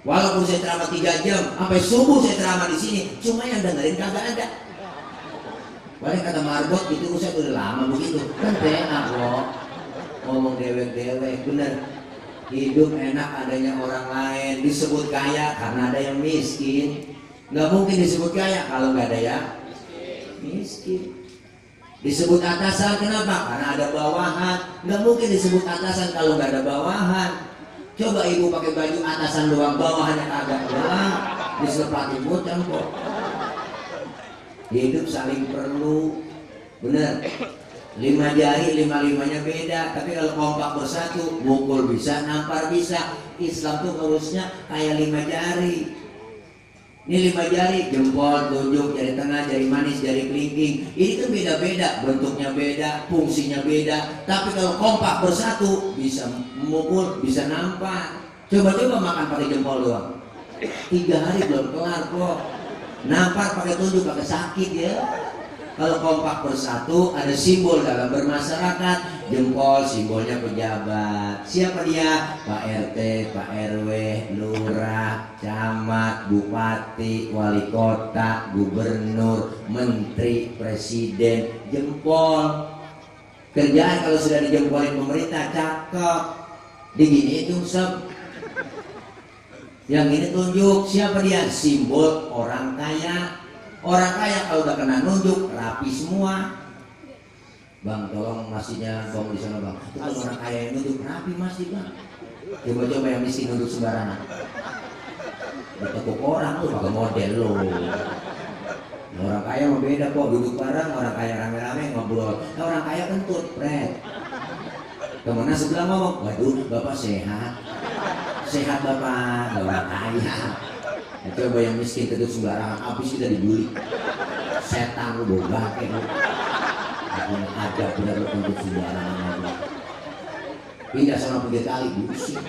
S1: Walaupun saya ceramah 3 jam, sampai subuh saya ceramah di sini, cuma yang dengerin kagak ada. Paling kata Marbot itu saya udah lama begitu. Kan enak loh. Ngomong dewek-dewek, bener. Hidup enak adanya orang lain. Disebut kaya karena ada yang miskin. Nggak mungkin disebut kaya kalau nggak ada yang miskin. Disebut atasan kenapa? Karena ada bawahan. Nggak mungkin disebut atasan kalau nggak ada bawahan. Coba ibu pakai baju atasan doang, bawahannya kagak doang. Disepati bocah kok. Hidup saling perlu, bener. 5 jari, 5-5-nya beda. Tapi kalau kompak bersatu, mukul bisa, nampar bisa. Islam tuh harusnya kayak 5 jari. Ini 5 jari, jempol, tunjuk, jari tengah, jari manis, jari kelingking. Ini kan beda-beda, bentuknya beda, fungsinya beda. Tapi kalau kompak bersatu, bisa memukul, bisa nampar. Coba-coba makan pakai jempol doang. 3 hari belum kelar kok. Nampar pakai tunjuk, pakai sakit ya. Kalau kompak bersatu, ada simbol dalam bermasyarakat. Jempol simbolnya pejabat. Siapa dia? Pak RT, Pak RW, lurah, camat, bupati, wali kota, gubernur, menteri, presiden. Jempol. Kerjaan kalau sudah dijempolin pemerintah cakep. Diginiin nyungsep. Yang ini tunjuk. Siapa dia? Simbol orang kaya. Orang kaya kalau udah kena nunjuk rapi semua. Bang, tolong masjidnya bangun di sana bang. Itu kalau orang kaya yang nunjuk rapi masjid bang. Coba-coba yang miskin nunjuk sembarangan. Ditekuk orang tuh pakai model lo. Orang kaya mah beda kok, duduk bareng. Orang kaya rame-rame ngobrol. Nah, orang kaya kentut, pret. Kemana sebelah ngomong, waduh bapak sehat. Sehat bapak, orang kaya. Ya, coba yang miskin kedut sembarangan, habis kita dibully. Setan lu boga kayak lu. Aku aja benar lu kedut sembarangan. Pindah sama pinggir kali busik.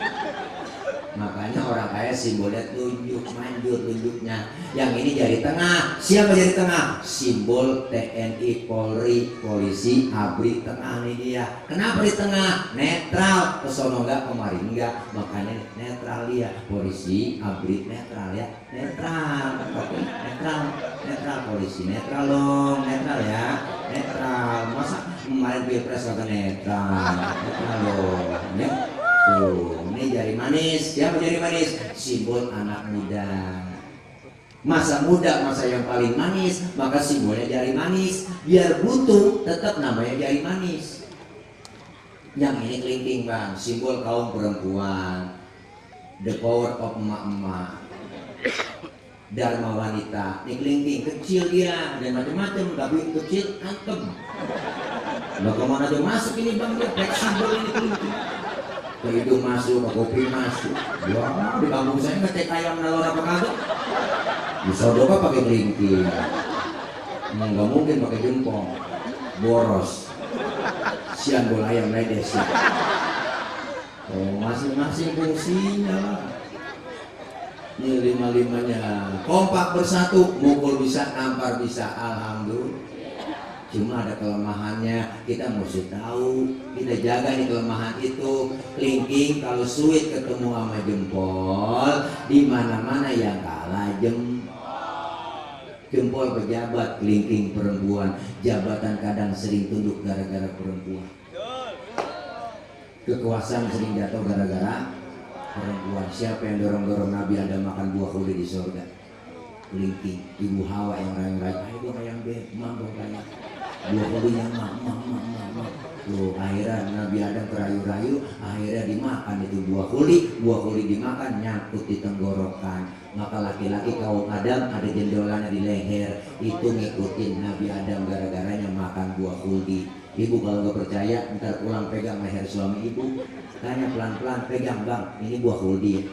S1: Makanya orang kaya simbolnya tunjuk, manjur tunjuknya. Yang ini jari tengah. Siapa jari tengah? Simbol TNI, Polri, polisi, ABRI, tengah nih dia. Kenapa di tengah? Netral. Kesono enggak, kemari enggak. Makanya netral dia. Polisi, ABRI, netral ya. Netral. Oke, netral. Netral polisi, netral dong. Netral ya. Netral. Masa kemarin pilpres kata netral? Netral dong. Ya. Tuh, ini jari manis. Siapa jari manis? Simbol anak muda. Masa muda, masa yang paling manis, maka simbolnya jari manis. Biar butuh, tetap namanya jari manis. Yang ini kelingking bang, simbol kaum perempuan. The power of emak-emak. Dharma wanita. Ini kelingking, kecil dia, dan macam-macam, tapi kecil antem. Nah, kemana aja masuk ini bang, dia fleksibel ini kelingking. Ke hidung masuk, ke kopi masuk. Wah, di kampung saya ngecek ayam nalor apa kagak. Di Sodoka pakai kelingking. Nggak mungkin pakai jempol. Boros. Sian bola ayam ledes. Oh, masing-masing fungsinya. Ini 5-5-nya. Kompak bersatu, mukul bisa, nampar bisa. Alhamdulillah. Cuma ada kelemahannya, kita mesti tahu, kita jaga nih kelemahan itu. Kelingking kalau suit ketemu sama jempol, di mana-mana yang kalah jempol. Jempol pejabat, kelingking perempuan. Jabatan kadang sering tunduk gara-gara perempuan. Kekuasaan sering jatuh gara-gara perempuan. Siapa yang dorong-dorong Nabi Adam makan buah kuli di surga? Kelingking. Ibu Hawa yang rayu-rayu, ayo dong ayam beb, dong kayak buah kulinya mak. Tuh akhirnya Nabi Adam kerayu-rayu, akhirnya dimakan itu buah kuli dimakan, nyangkut di tenggorokan. Maka laki-laki kaum Adam ada jendolannya di leher, itu ngikutin Nabi Adam gara-garanya makan buah kuli. Ibu kalau nggak percaya, ntar pulang pegang leher suami ibu, tanya pelan-pelan, pegang bang, ini buah kuli.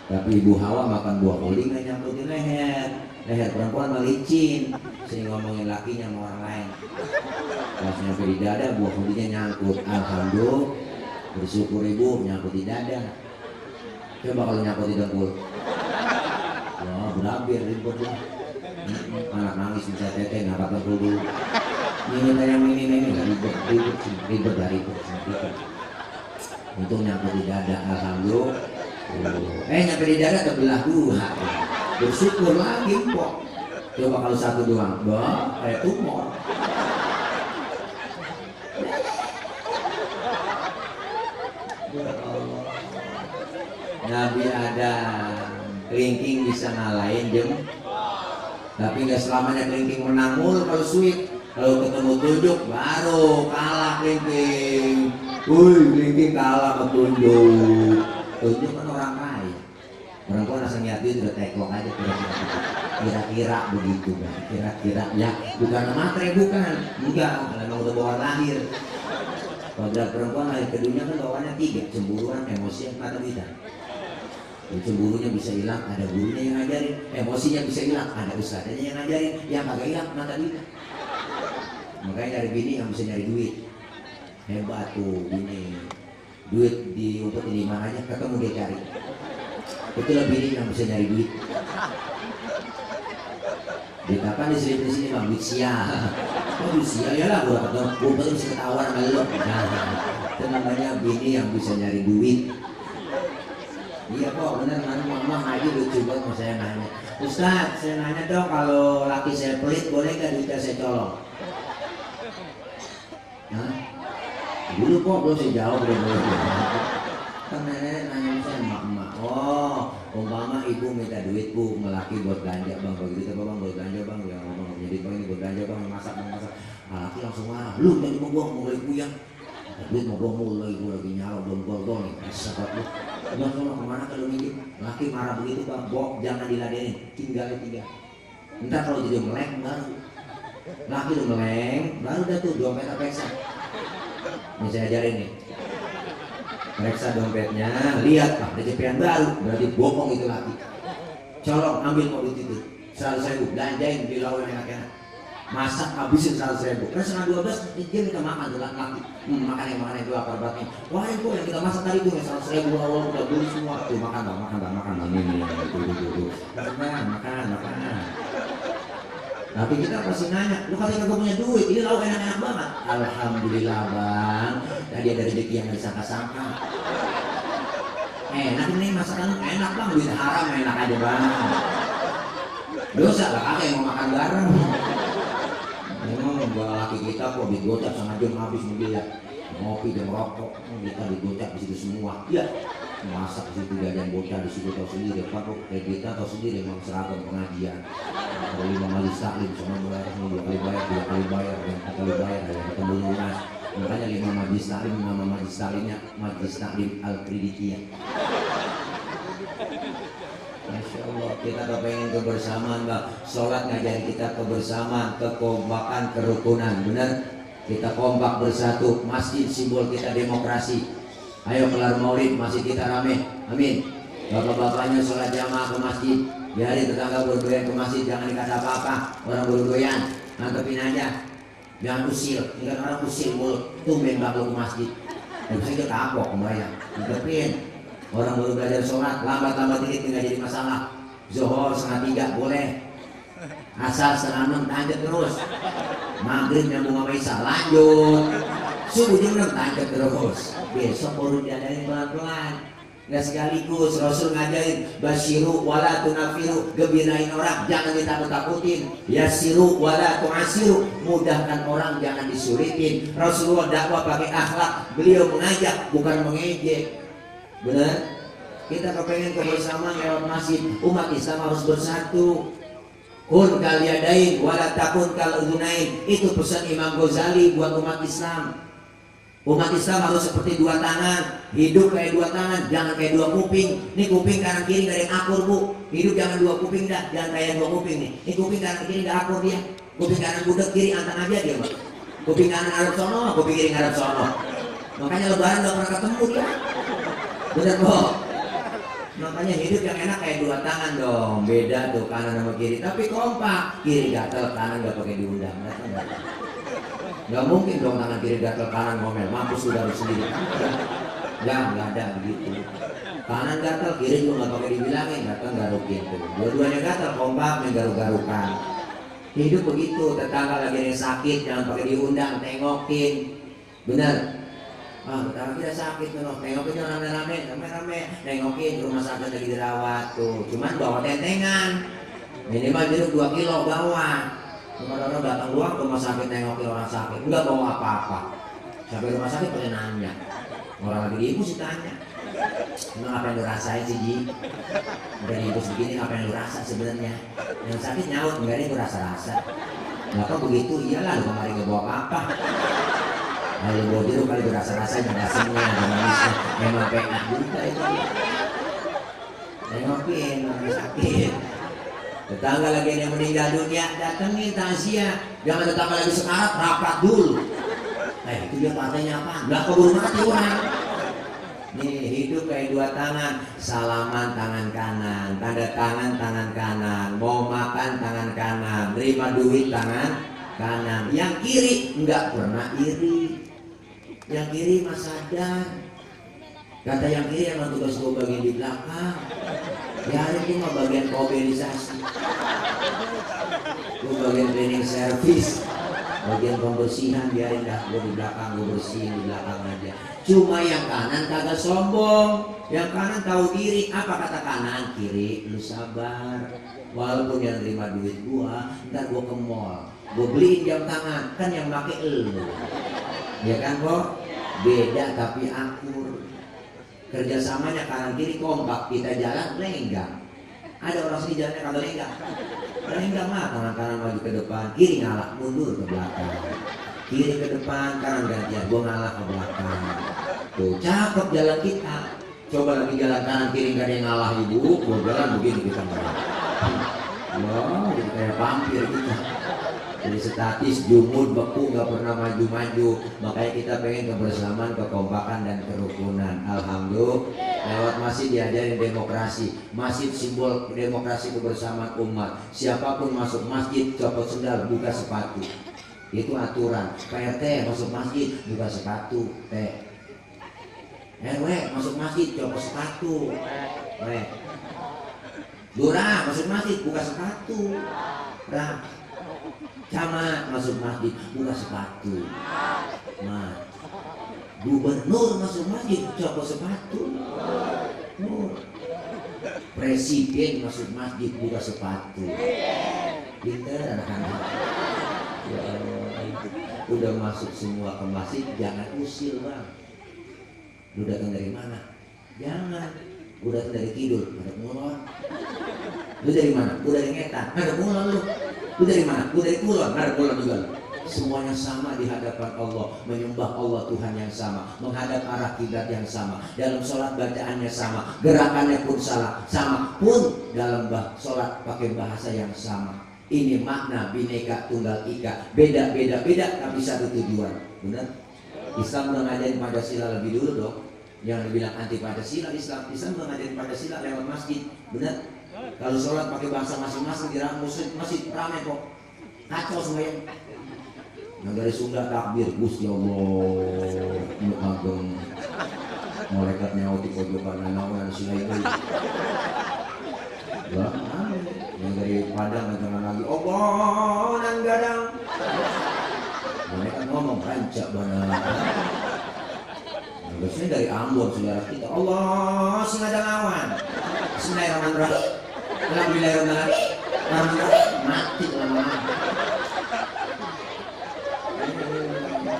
S1: Tapi ibu Hawa makan buah kuli nggak nyangkut di leher. Leher perempuan melicin, sering ngomongin lakinya sama orang lain. Pas nyampe di dada, buah kulinya nyangkut. Alhamdulillah, bersyukur ibu nyangkut di dada. Coba kalau nyangkut di dengkul, wah berabir ribet lah. Anak nangis bisa teteh ngangkat dengkul dulu. Ini kayak ini ribet dari itu. Untung nyangkut di dada, alhamdulillah. Nyampe di dada terbelah dua. Bersyukur lagi kok. Coba kalau satu doang, bah, kayak tumor. Ya Allah. Nabi Adam kelingking bisa ngalahin jempol. Tapi nggak selamanya kelingking menang mulu kalau sweet. Kalau ketemu tunjuk baru kalah kelingking. Kelingking kalah ke tunjuk. Tunjuk kan orang kaya. Perempuan asal niat dia udah teklok aja kira-kira begitu kan. Kira-kira ya bukan matre bukan. Enggak, memang udah bawaan lahir. Kalau perempuan lahir ke dunia kan bawaannya 3, cemburuan, emosi, mata duitan. Cemburunya bisa hilang, ada gurunya yang ngajarin. Emosinya bisa hilang, ada ustadznya yang ngajarin. Yang kagak hilang, mata duitan. Makanya nyari bini yang bisa nyari duit. Hebat tuh bini. Duit diumpetin di mana aja, ketemu dia cari. Itulah bini yang bisa nyari duit. Ditapan di sini bang, duit sial. Oh duit sial ya lah, gue ketemu. Gue bisa ketahuan sama lo. Itu namanya bini yang bisa nyari duit. Iya kok bener, nanti mama aja lucu banget mau saya nanya. Ustaz, saya nanya dong kalau laki saya pelit boleh gak duitnya saya colong? Hah? Dulu kok belum saya jawab boleh. Kan nenek nanya saya emak-emak. Oh, umpama ibu minta duit bu, melaki buat belanja bang, begitu bang buat belanja bang, ya bang jadi bang ini buat belanja bang, masak. Laki langsung marah, lu jadi mau beli kuyang. Duit mau mulai gue lagi nyala belum gol nih, sahabat lu. Udah sono kemana kalau minjem? Laki marah begitu bang, bok jangan diladenin, tinggalnya 3. Ntar kalau jadi melek baru. Laki udah meleng, baru dah tuh dompetnya periksa. Ini saya ajarin nih. Periksa dompetnya, lihat pak, ada cepian baru, berarti bohong itu laki. Colong, ambil mau duit itu, 100.000, belanjain di lawan enak-enak. Masak habisin 100.000. Kan setengah 12 dia minta makan tuh laki. Makan yang itu lapar banget. Wah itu yang kita masak tadi tuh yang 100.000 awal udah beli semua tuh makan bang ini tuh. Makan. Tapi kita pasti nanya, lu katanya kagak punya duit, ini lauk enak-enak banget. Alhamdulillah bang, tadi ada rezeki yang disangka-sangka. Enak ini masakan enak bang, duit haram enak aja bang. Dosa lah kakek yang mau makan bareng. Laki kita kok digocap sama jam habis mobil ya, ngopi dan rokok kita digocap di situ semua. Iya, masak di situ jajan bocah di situ tahu sendiri. Pak kayak kita tahu sendiri memang seragam pengajian. Kalau 5 kali taklim sama mulai 2 kali bayar, yang 4 kali bayar, yang ketemu lunas. Makanya 5 majlis taklim, nama majlis taklimnya Majlis Taklim Al-Qridiyah. Masya Allah, kita kepengen kebersamaan bang. Sholat ngajari kita kebersamaan, kekompakan, kerukunan. Benar? Kita kompak bersatu. Masjid simbol kita demokrasi. Ayo kelar maulid, masjid kita rame. Amin. Bapak-bapaknya sholat jamaah ke masjid. Biarin tetangga berdoyan ke masjid, jangan dikata apa-apa. Orang berdoyan, nangkepin aja. Jangan usil, ingat orang usil mulut. Tumben bakal ke masjid. Bisa kita kapok kebayang. Nangkepin. Orang baru belajar sholat, lambat dikit nggak jadi masalah. Zuhur 2:30 boleh. Asar 5:30 lanjut terus. Maghrib nyambung sama Isya lanjut. Subuh jam 6 lanjut terus. Besok baru diadain pelan-pelan. Nggak sekaligus. Rasul ngajarin basyiru wala tunafiru, gembirain orang jangan ditakut-takutin. Yassiru wala tu'asiru, mudahkan orang jangan disulitin. Rasulullah dakwah pakai akhlak, beliau mengajak bukan mengejek. Benar? Kita kepengen kebersamaan lewat masjid. Umat Islam harus bersatu. Kun kal yadain wala takun kal udunain. Itu pesan Imam Ghazali buat umat Islam. Umat Islam harus seperti 2 tangan. Hidup kayak 2 tangan, jangan kayak 2 kuping. Ini kuping kanan kiri gak ada yang akur bu. Hidup jangan 2 kuping dah, jangan kayak 2 kuping nih. Ini kuping kanan kiri gak akur dia. Kuping kanan budak kiri antang aja dia bang. Kuping kanan ngarep sono, kuping kiri ngarep sono. Makanya lebaran gak pernah ketemu dia. Bener kok. Makanya hidup yang enak kayak 2 tangan dong. Beda tuh kanan sama kiri, tapi kompak. Kiri gatel, kanan gak pakai diundang. Gak mungkin dong tangan kiri gatel, kanan ngomel. Mampus sudah sendiri. Gak ada begitu. Kanan gatel, kiri juga gak pakai dibilangin. Gatel garukin tuh. Dua-duanya gatel, kompak menggaruk-garukan. Hidup begitu. Tetangga lagi yang sakit, jangan pakai diundang, tengokin. Bener. Tetangga kita sakit tuh, tengokin rame-rame, nengokin rumah sakit lagi dirawat tuh. Cuman bawa tentengan, minimal jeruk 2 kilo bawa. Orang-orang datang luar rumah sakit nengokin orang sakit, enggak bawa apa-apa. Sampai rumah sakit pada nanya, orang lagi ibu sih tanya, Emang apa yang lu rasain sih Ji? Udah diurus begini apa yang lu rasa sebenarnya? Yang sakit nyaut, enggak ada yang rasa-rasa. Kenapa begitu? Iyalah lu kemarin gak bawa apa-apa. Lalu bawa jeruk kali berasa-rasa yang asinnya, ada manisnya. Emang enak juga itu. Nengokin orang sakit. Tetangga lagi yang meninggal dunia, datengin takziah. Jangan tetangga lagi sekarat, rapat dulu. Itu dia partainya apa? Nggak keburu mati orang. Nih hidup kayak dua tangan, salaman tangan kanan, tanda tangan tangan kanan, mau makan tangan kanan, terima duit tangan kanan. Yang kiri nggak pernah iri, yang kiri mas sadar. Kata yang kiri emang tugas gue bagian di belakang. Ya hari ini mah bagian mobilisasi, gue bagian cleaning service, bagian pembersihan. Biarin dah gue di belakang, gue bersihin di belakang aja. Cuma yang kanan kagak sombong, yang kanan tahu diri. Apa kata kanan? Kiri lu sabar. Walaupun yang terima duit gua, ntar gua ke mall, gua beliin jam tangan. Kan yang make elu, ya kan kok? Beda tapi akur. Kerjasamanya kanan kiri kompak. Kita jalan lenggang. Ada orang sini jalannya kagak lenggang. Lenggang mah tangan kanan maju ke depan, kiri ngalah mundur ke belakang. Kiri ke depan, kanan gantian, gua ngalah ke belakang. Tuh cakep jalan kita. Coba lagi jalan kanan kiri gak ada yang ngalah ibu, gua jalan begini kita malah. Wah, jadi kayak vampir kita. Jadi statis, jumud, beku, gak pernah maju-maju. Makanya kita pengen kebersamaan, kekompakan dan kerukunan. Alhamdulillah. Lewat masjid diajarin demokrasi. Masjid simbol demokrasi kebersamaan umat. Siapapun masuk masjid, copot sendal, buka sepatu. Itu aturan. PRT masuk masjid buka sepatu. RW masuk masjid copot sepatu. Lurah masuk masjid buka sepatu. Camat masuk masjid buka sepatu. Gubernur masuk masjid copot sepatu. Presiden masuk masjid buka sepatu. Pinter anak-anak. Ya Allah, udah masuk semua ke masjid, jangan usil bang. Lu datang dari mana? Jangan. Lu datang dari kidul, ada mulon. Lu dari mana? Lu dari ngetan, ada mulon lu. Lu dari mana? Lu dari kulon, ada mulon juga. Semuanya sama di hadapan Allah, menyembah Allah Tuhan yang sama, menghadap arah kiblat yang sama, dalam sholat bacaannya sama, gerakannya pun sama pun dalam sholat pakai bahasa yang sama. Ini makna Bhinneka Tunggal Ika, beda tapi satu tujuan. Benar? Islam udah ngajarin Pancasila lebih dulu dong. Jangan bilang anti Pancasila. Islam udah ngajarin Pancasila lewat masjid. Benar? Kalau sholat pakai bahasa masing-masing di masjid ramai kok. Kacau semuanya. Nah dari Sunda takbir, Gusti Allah, Nuk Ageng, malaikat nyauti pojokan nawan silai itu. Wah, yang dari Padang jangan lagi Allah nan gadang. Mereka ngomong rancak banget. Biasanya dari Ambon saudara kita. Allah sengaja lawan. Bismillahirrahmanirrahim. Alhamdulillahirrahmanirrahim. Mati lama.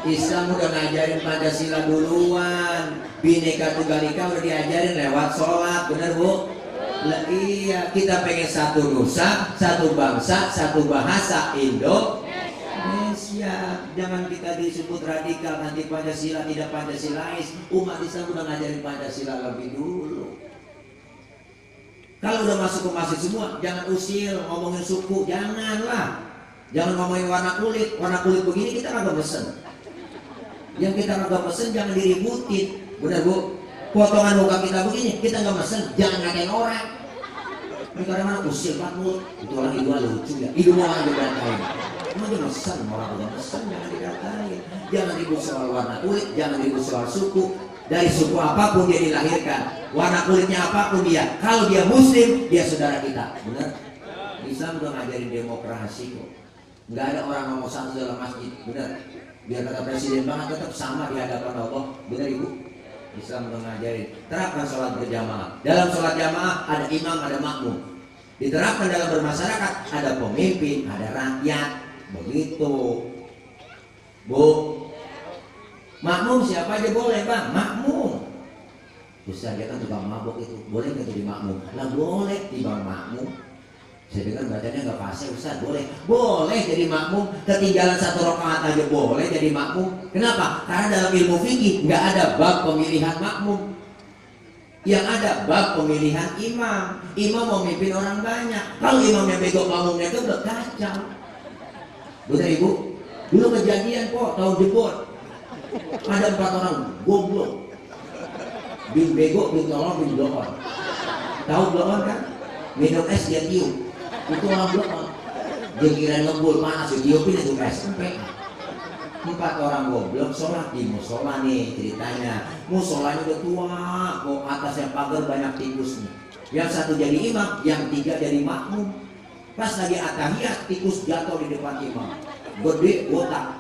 S1: Islam udah ngajarin Pancasila duluan. Bhinneka Tunggal Ika udah diajarin lewat sholat, bener bu? Lah iya, kita pengen satu nusa, satu bangsa, satu bahasa Indonesia. Jangan kita disebut radikal nanti Pancasila tidak Pancasilais. Umat Islam udah ngajarin Pancasila lebih dulu. Kalau udah masuk ke masjid semua, jangan usil ngomongin suku, janganlah. Jangan ngomongin warna kulit begini kita kagak pesen. Yang kita kagak pesen jangan diributin, benar bu? Potongan muka kita begini, kita nggak mesen, jangan ngatain orang. Ini kadang-kadang usil banget, itu orang hidupnya lucu ya, hidupnya orang dikatain. Emang dia mesen, orang udah mesen, jangan dikatain. Jangan ribut soal warna kulit, jangan ribut soal suku. Dari suku apapun dia dilahirkan, warna kulitnya apapun dia, kalau dia muslim, dia saudara kita, benar? Islam udah ngajarin demokrasi kok. Nggak ada orang ngomong satu dalam masjid, benar? Biar kata presiden banget tetap sama di hadapan Allah, benar ibu? Islam mengajarin, terapkan sholat berjamaah. Dalam sholat jamaah ada imam, ada makmum. Diterapkan dalam bermasyarakat, ada pemimpin, ada rakyat. Begitu, bu. Makmum siapa aja boleh bang, makmum. Ustaz dia kan tukang mabok itu, boleh nggak jadi makmum? Lah boleh timbang makmum. Saya dengar bacanya nggak fasih Ustaz, boleh jadi makmum. Ketinggalan 1 rakaat aja boleh jadi makmum. Kenapa? Karena dalam ilmu fikih nggak ada bab pemilihan makmum. Yang ada bab pemilihan imam. Imam mau mimpin orang banyak. Kalau imamnya bego, makmumnya itu udah kacau. Betul Ibu? Dulu kejadian kok tahun jebot. Ada 4 orang goblok. Bin bego, bin tolong, bin blokon. Tahu blokon kan? Minum es dia tiup. Itu orang blokon. Dia kira ngebul panas, tiupin itu es. 4 orang goblok sholat di musola nih ceritanya. Musolanya udah tua, kok atasnya pagar banyak tikusnya. Yang satu jadi imam, yang 3 jadi makmum. Pas lagi atahiyat, tikus jatuh di depan imam. Gede, botak.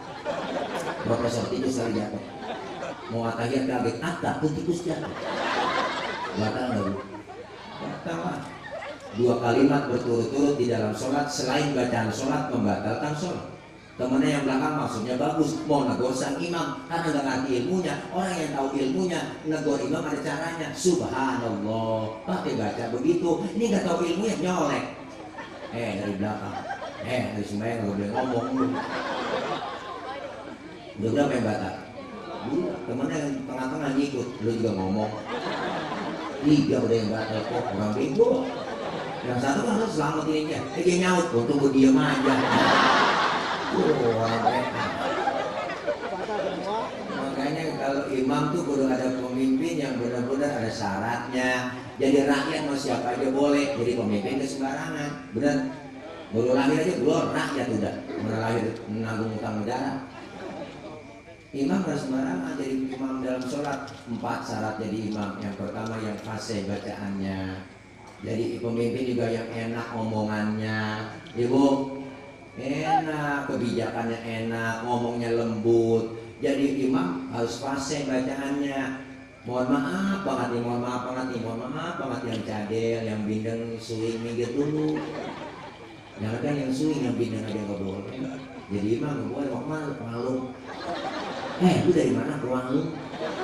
S1: Profesor tikus kali jatuh. Mau atahiyat kaget, tuh tikus jatuh. Batal nggak Bu? Batal lah. 2 kalimat berturut-turut di dalam sholat selain bacaan sholat membatalkan sholat. Temennya yang belakang maksudnya bagus, mau negor sang imam karena nggak ngerti ilmunya. Orang yang tahu ilmunya negor imam ada caranya. Subhanallah, pakai baca begitu. Ini nggak tahu ilmunya nyolek. Dari belakang, dari sembahyang nggak boleh ngomong. Udah berapa yang batal? Temennya yang tengah-tengah ngikut, lu juga ngomong. 3 udah yang batal kok, orang bego. Yang satu kan harus selamatin aja. Dia nyaut, untung gue diem aja. Makanya kalau imam tuh kudu ada pemimpin yang benar-benar ada syaratnya. Jadi rakyat mau siapa aja boleh, jadi pemimpin ke sembarangan. Benar? Baru lahir aja belum rakyat udah. Mana lahir menanggung utang negara. Imam harus sembarangan jadi imam dalam sholat. 4 syarat jadi imam. Yang pertama yang fasih bacaannya. Jadi pemimpin juga yang enak omongannya. Ibu enak, kebijakannya enak, ngomongnya lembut. Jadi imam harus fasih bacaannya. Mohon maaf banget nih, mohon maaf banget yang cadel, yang bindeng, suing, minggir dulu. Yang ada yang suing, yang bindeng aja nggak boleh. Jadi imam nggak boleh, mau kemana? Pengalung. Lu dari mana pengalung?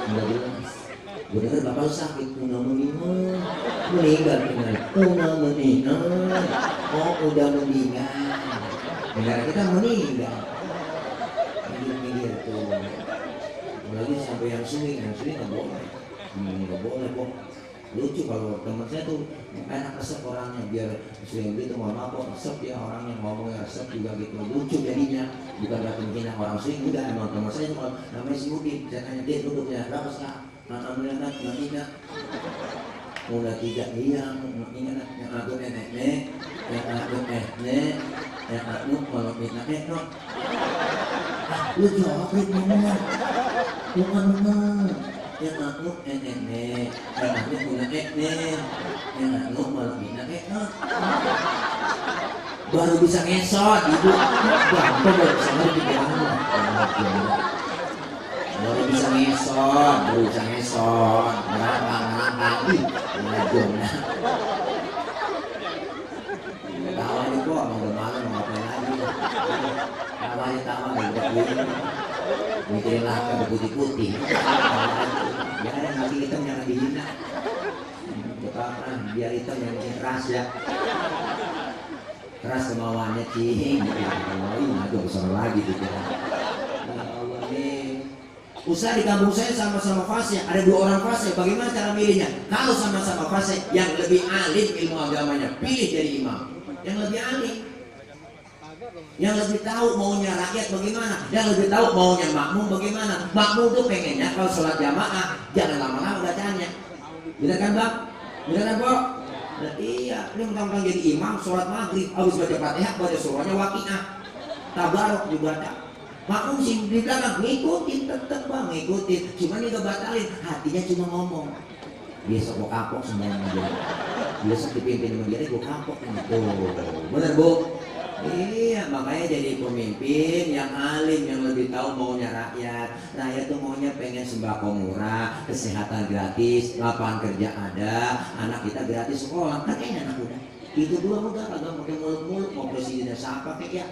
S1: Nggak jelas. Gue denger bapak lu sakit, udah meninggal, udah meninggal. Negara kita meninggal. Minggir tuh. Apalagi sampai yang suing nggak boleh. Nggak boleh kok. Lucu kalau teman saya tuh enak resep orangnya, biar suing gitu mohon maaf kok resep ya orangnya, ngomongnya resep juga gitu. Lucu jadinya. Bukan berarti menghina orang suing, udah emang teman saya tuh namanya si Udin. Saya tanya dia duduknya berapa sekarang? Alhamdulillah tidak. Udah 3 iya, ingat yang aku nenek, yang aku nenek, yang aku kalau minta no. Lu jawab bener, bener. Yang aku nenek, yang aku punya nenek, yang aku kalau minta no. Baru bisa ngesot, ibu. Gampang baru bisa ngerti baru bisa ngesot, ngerangkang, ngajongnya. Tawa nih kok, mau malam mau ngapain lagi? Tawa, gak bisa bunyi. Mikirin laka berputih-putih. Jangan yang ngasih hitam jangan dihina. Betapa biar hitam yang bikin keras ya. Keras kemauannya cing. Ngajong kesana lagi gitu. Usaha di kampung saya sama-sama fasih, ada 2 orang fasih. Bagaimana cara milihnya? Kalau sama-sama fasih, yang lebih alim ilmu agamanya pilih jadi imam. Yang lebih alim, yang lebih tahu maunya rakyat bagaimana, yang lebih tahu maunya makmum bagaimana. Makmum tuh pengennya kalau sholat jamaah jangan lama-lama bacaannya. Benar kan Bang? Benar kan Bok? Nah, iya, ini mentang-mentang jadi imam sholat maghrib, habis baca Fatihah, baca surahnya Waqiah, Tabarok dibaca. Makmum sih di belakang ngikutin, tetep Bang ngikutin, cuma dia batalin, hatinya cuma ngomong. Besok gue kapok semuanya dia. Besok dipimpin sama dia, gue kapok gitu. Bener Bu? Iya, makanya jadi pemimpin yang alim, yang lebih tahu maunya rakyat. Rakyat tuh maunya pengen sembako murah, kesehatan gratis, lapangan kerja ada, anak kita gratis sekolah, kan enak udah. Itu dulu udah kagak pakai muluk-muluk, mau presidennya siapa kayak ya.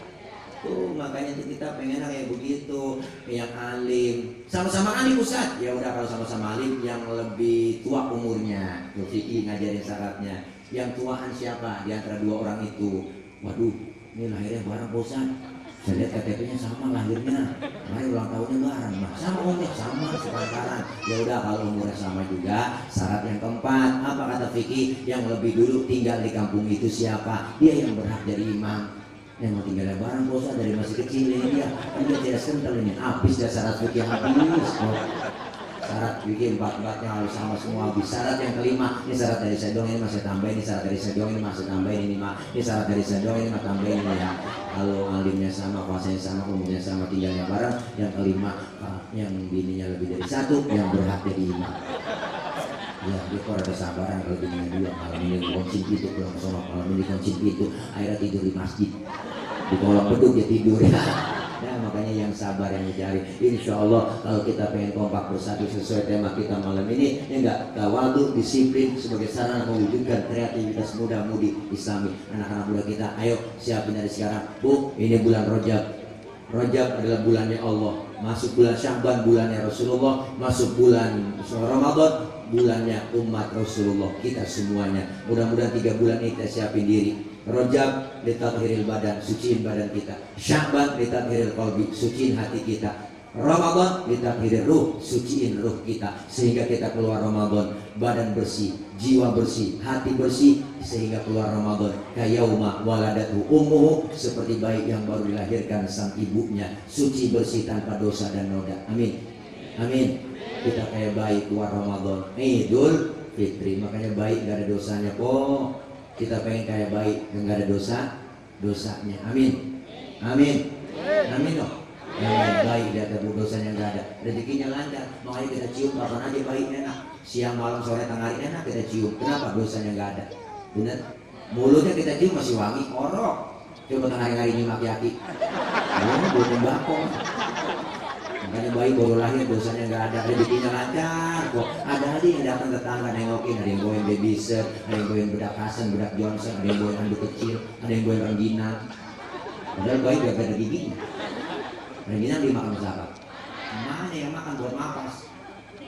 S1: Tuh makanya kita pengen kayak begitu, yang alim. Sama-sama alim Ustaz. Ya udah kalau sama-sama alim yang lebih tua umurnya. Tuh Fikih ngajarin syaratnya. Yang tuaan siapa di antara dua orang itu? Waduh, ini lahirnya bareng Ustaz. Saya lihat KTP-nya sama lahirnya, lahir ulang tahunnya bareng, sama umurnya sama sepantaran. Ya udah kalau umurnya sama juga. Syarat yang keempat, apa kata Fikih? Yang lebih dulu tinggal di kampung itu siapa? Dia yang berhak jadi imam. Yang mau tinggal bareng bosan dari masih kecil ini dia tidak kental ini. Habis dah syarat Fikih habis. Syarat Fikih empat-empatnya harus sama semua habis. Syarat yang kelima, ini syarat dari saya doang, ini masih tambahin, ini syarat dari saya doang, ini masih tambahin, ini syarat dari saya doang, ini masih tambahin ini ya. Kalau alimnya sama, kuasanya sama, umurnya sama, tinggalnya bareng. Yang kelima, yang bininya lebih dari satu, yang berhak jadi imam. Ya, dia kok ada sabaran kalau bininya dua, malam ini kuncin pintu, pulang ke sono, malam ini kuncin pintu, akhirnya tidur di masjid. Di kolong beduk dia tidur ya. Ya makanya yang sabar yang dicari. Insya Allah kalau kita pengen kompak bersatu sesuai tema kita malam ini, ya enggak, tawadu, disiplin sebagai sarana mewujudkan kreativitas muda-mudi Islami. Anak-anak muda kita, ayo siapin dari sekarang. Bu, ini bulan Rajab. Rajab adalah bulannya Allah. Masuk bulan Sya'ban bulannya Rasulullah. Masuk bulan Ramadan bulannya umat Rasulullah, kita semuanya. Mudah-mudahan 3 bulan ini kita siapin diri. Rajab litathhiril badan, suciin badan kita. Sya'ban litathhiril qalbi, suciin hati kita. Ramadan litathhiril ruh, suciin ruh kita. Sehingga kita keluar Ramadan badan bersih, jiwa bersih, hati bersih, sehingga keluar Ramadan kayauma waladatu ummuhu, seperti bayi yang baru dilahirkan sang ibunya, suci bersih tanpa dosa dan noda. Amin. Amin. Kita kayak bayi keluar Ramadan, Idul Fitri. Makanya bayi gak ada dosanya kok. Kita pengen kayak bayi yang gak ada dosanya. Amin. Amin. Amin dong. Yang baik dia ada dosanya gak ada, rezekinya lancar. Makanya kita cium kapan aja bayi enak. Siang malam sore tengah hari enak kita cium. Kenapa? Dosanya gak ada. Bener. Mulutnya kita cium masih wangi, orok. Coba tengah hari nyimak yaki. Belum tembakau. Makanya bayi baru lahir dosanya nggak ada, rezekinya lancar kok. Ada aja yang datang tetangga nengokin, ada yang bawain babysitter, ada yang bawain bedak Hasan, bedak Johnson, ada yang bawain handuk kecil, ada yang bawain rengginang. Padahal bayi gak ada giginya. Rengginang dimakan siapa? Mana yang makan buat mapas?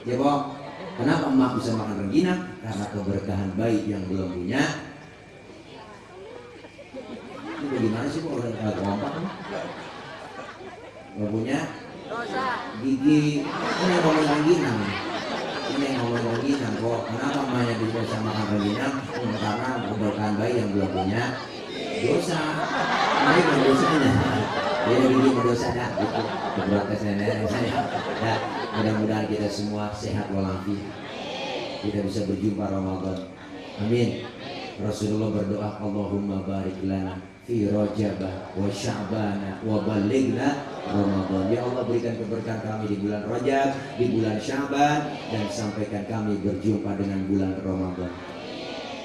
S1: Ya Bob, kenapa emak bisa makan rengginang? Karena keberkahan bayi yang belum punya. Ini bagaimana sih kok orang nggak kompak? Belum punya gigi. Ini yang ngomong rengginang. Ini yang ngomong rengginang kok. Kenapa emaknya bisa makan rengginang? Karena keberkahan bayi yang belum punya dosa. Ini bukan dosanya. Dia gigi berdosa dah. Gitu. Berprotes nenek saya. Ya, mudah-mudahan kita semua sehat walafiat. Kita bisa berjumpa Ramadan. Amin. Rasulullah berdoa, Allahumma barik lana fi Rajabah wa Sya'bana wa balighna Ramadan. Ya Allah, berikan keberkahan kami di bulan Rajab, di bulan Sya'ban, dan sampaikan kami berjumpa dengan bulan Ramadan.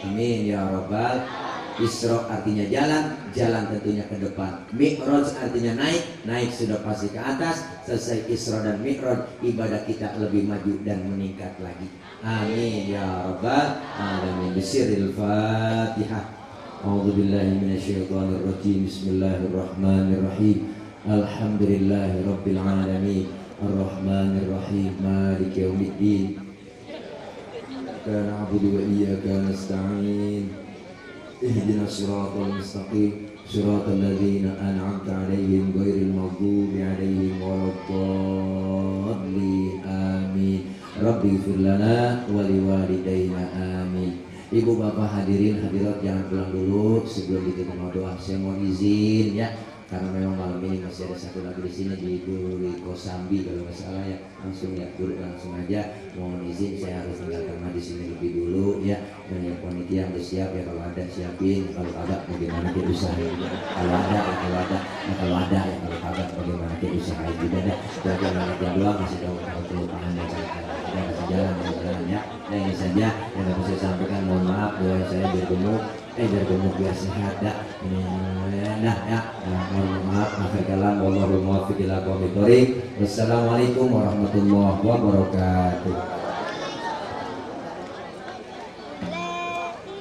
S1: Amin ya Rabbal. Isra artinya jalan, jalan tentunya ke depan. Mi'raj artinya naik, naik sudah pasti ke atas. Selesai Isra dan Mi'raj, ibadah kita lebih maju dan meningkat lagi. Amin ya Rabbal alamin. Bisiril Fatihah. A'udzubillahi minasyaitonirrajim. Bismillahirrahmanirrahim. Alhamdulillahi rabbil alamin. Arrahmanirrahim. Maliki yaumiddin. Iyyaka na'budu wa iyyaka nasta'in. Ihdinas siratal mustaqim. Siratal ladzina an'amta 'alaihim ghairil maghdubi 'alaihim waladdallin. Amin. Rabbi ighfir lana wa liwalidayna. Amin. Ibu bapak hadirin hadirat jangan pulang dulu sebelum ditutup doa. Saya mau izin ya, karena memang malam ini masih ada satu lagi di sini di Kosambi kalau nggak salah ya. Langsung ya, dulu langsung aja. Mohon izin saya harus tinggalkan di sini lebih dulu ya. Dan yang panitia yang siap ya, kalau ada siapin, kalau ada bagaimana kita usahain juga. Kalau ada ya kalau ada, nah, kalau ada ya kalau ada bagaimana kita usahain juga deh. Jadi anak yang doang masih tahu kelupaan dan cerita. Kita kasih jalan ya. Nah ini saja yang dapat saya sampaikan. Mohon maaf doa saya biar gemuk biar sehat dah. Nah ya, mohon maaf akhir kalam. Wallahul muwaffiq ila aqwamit thoriq. Wassalamualaikum warahmatullahi wabarakatuh.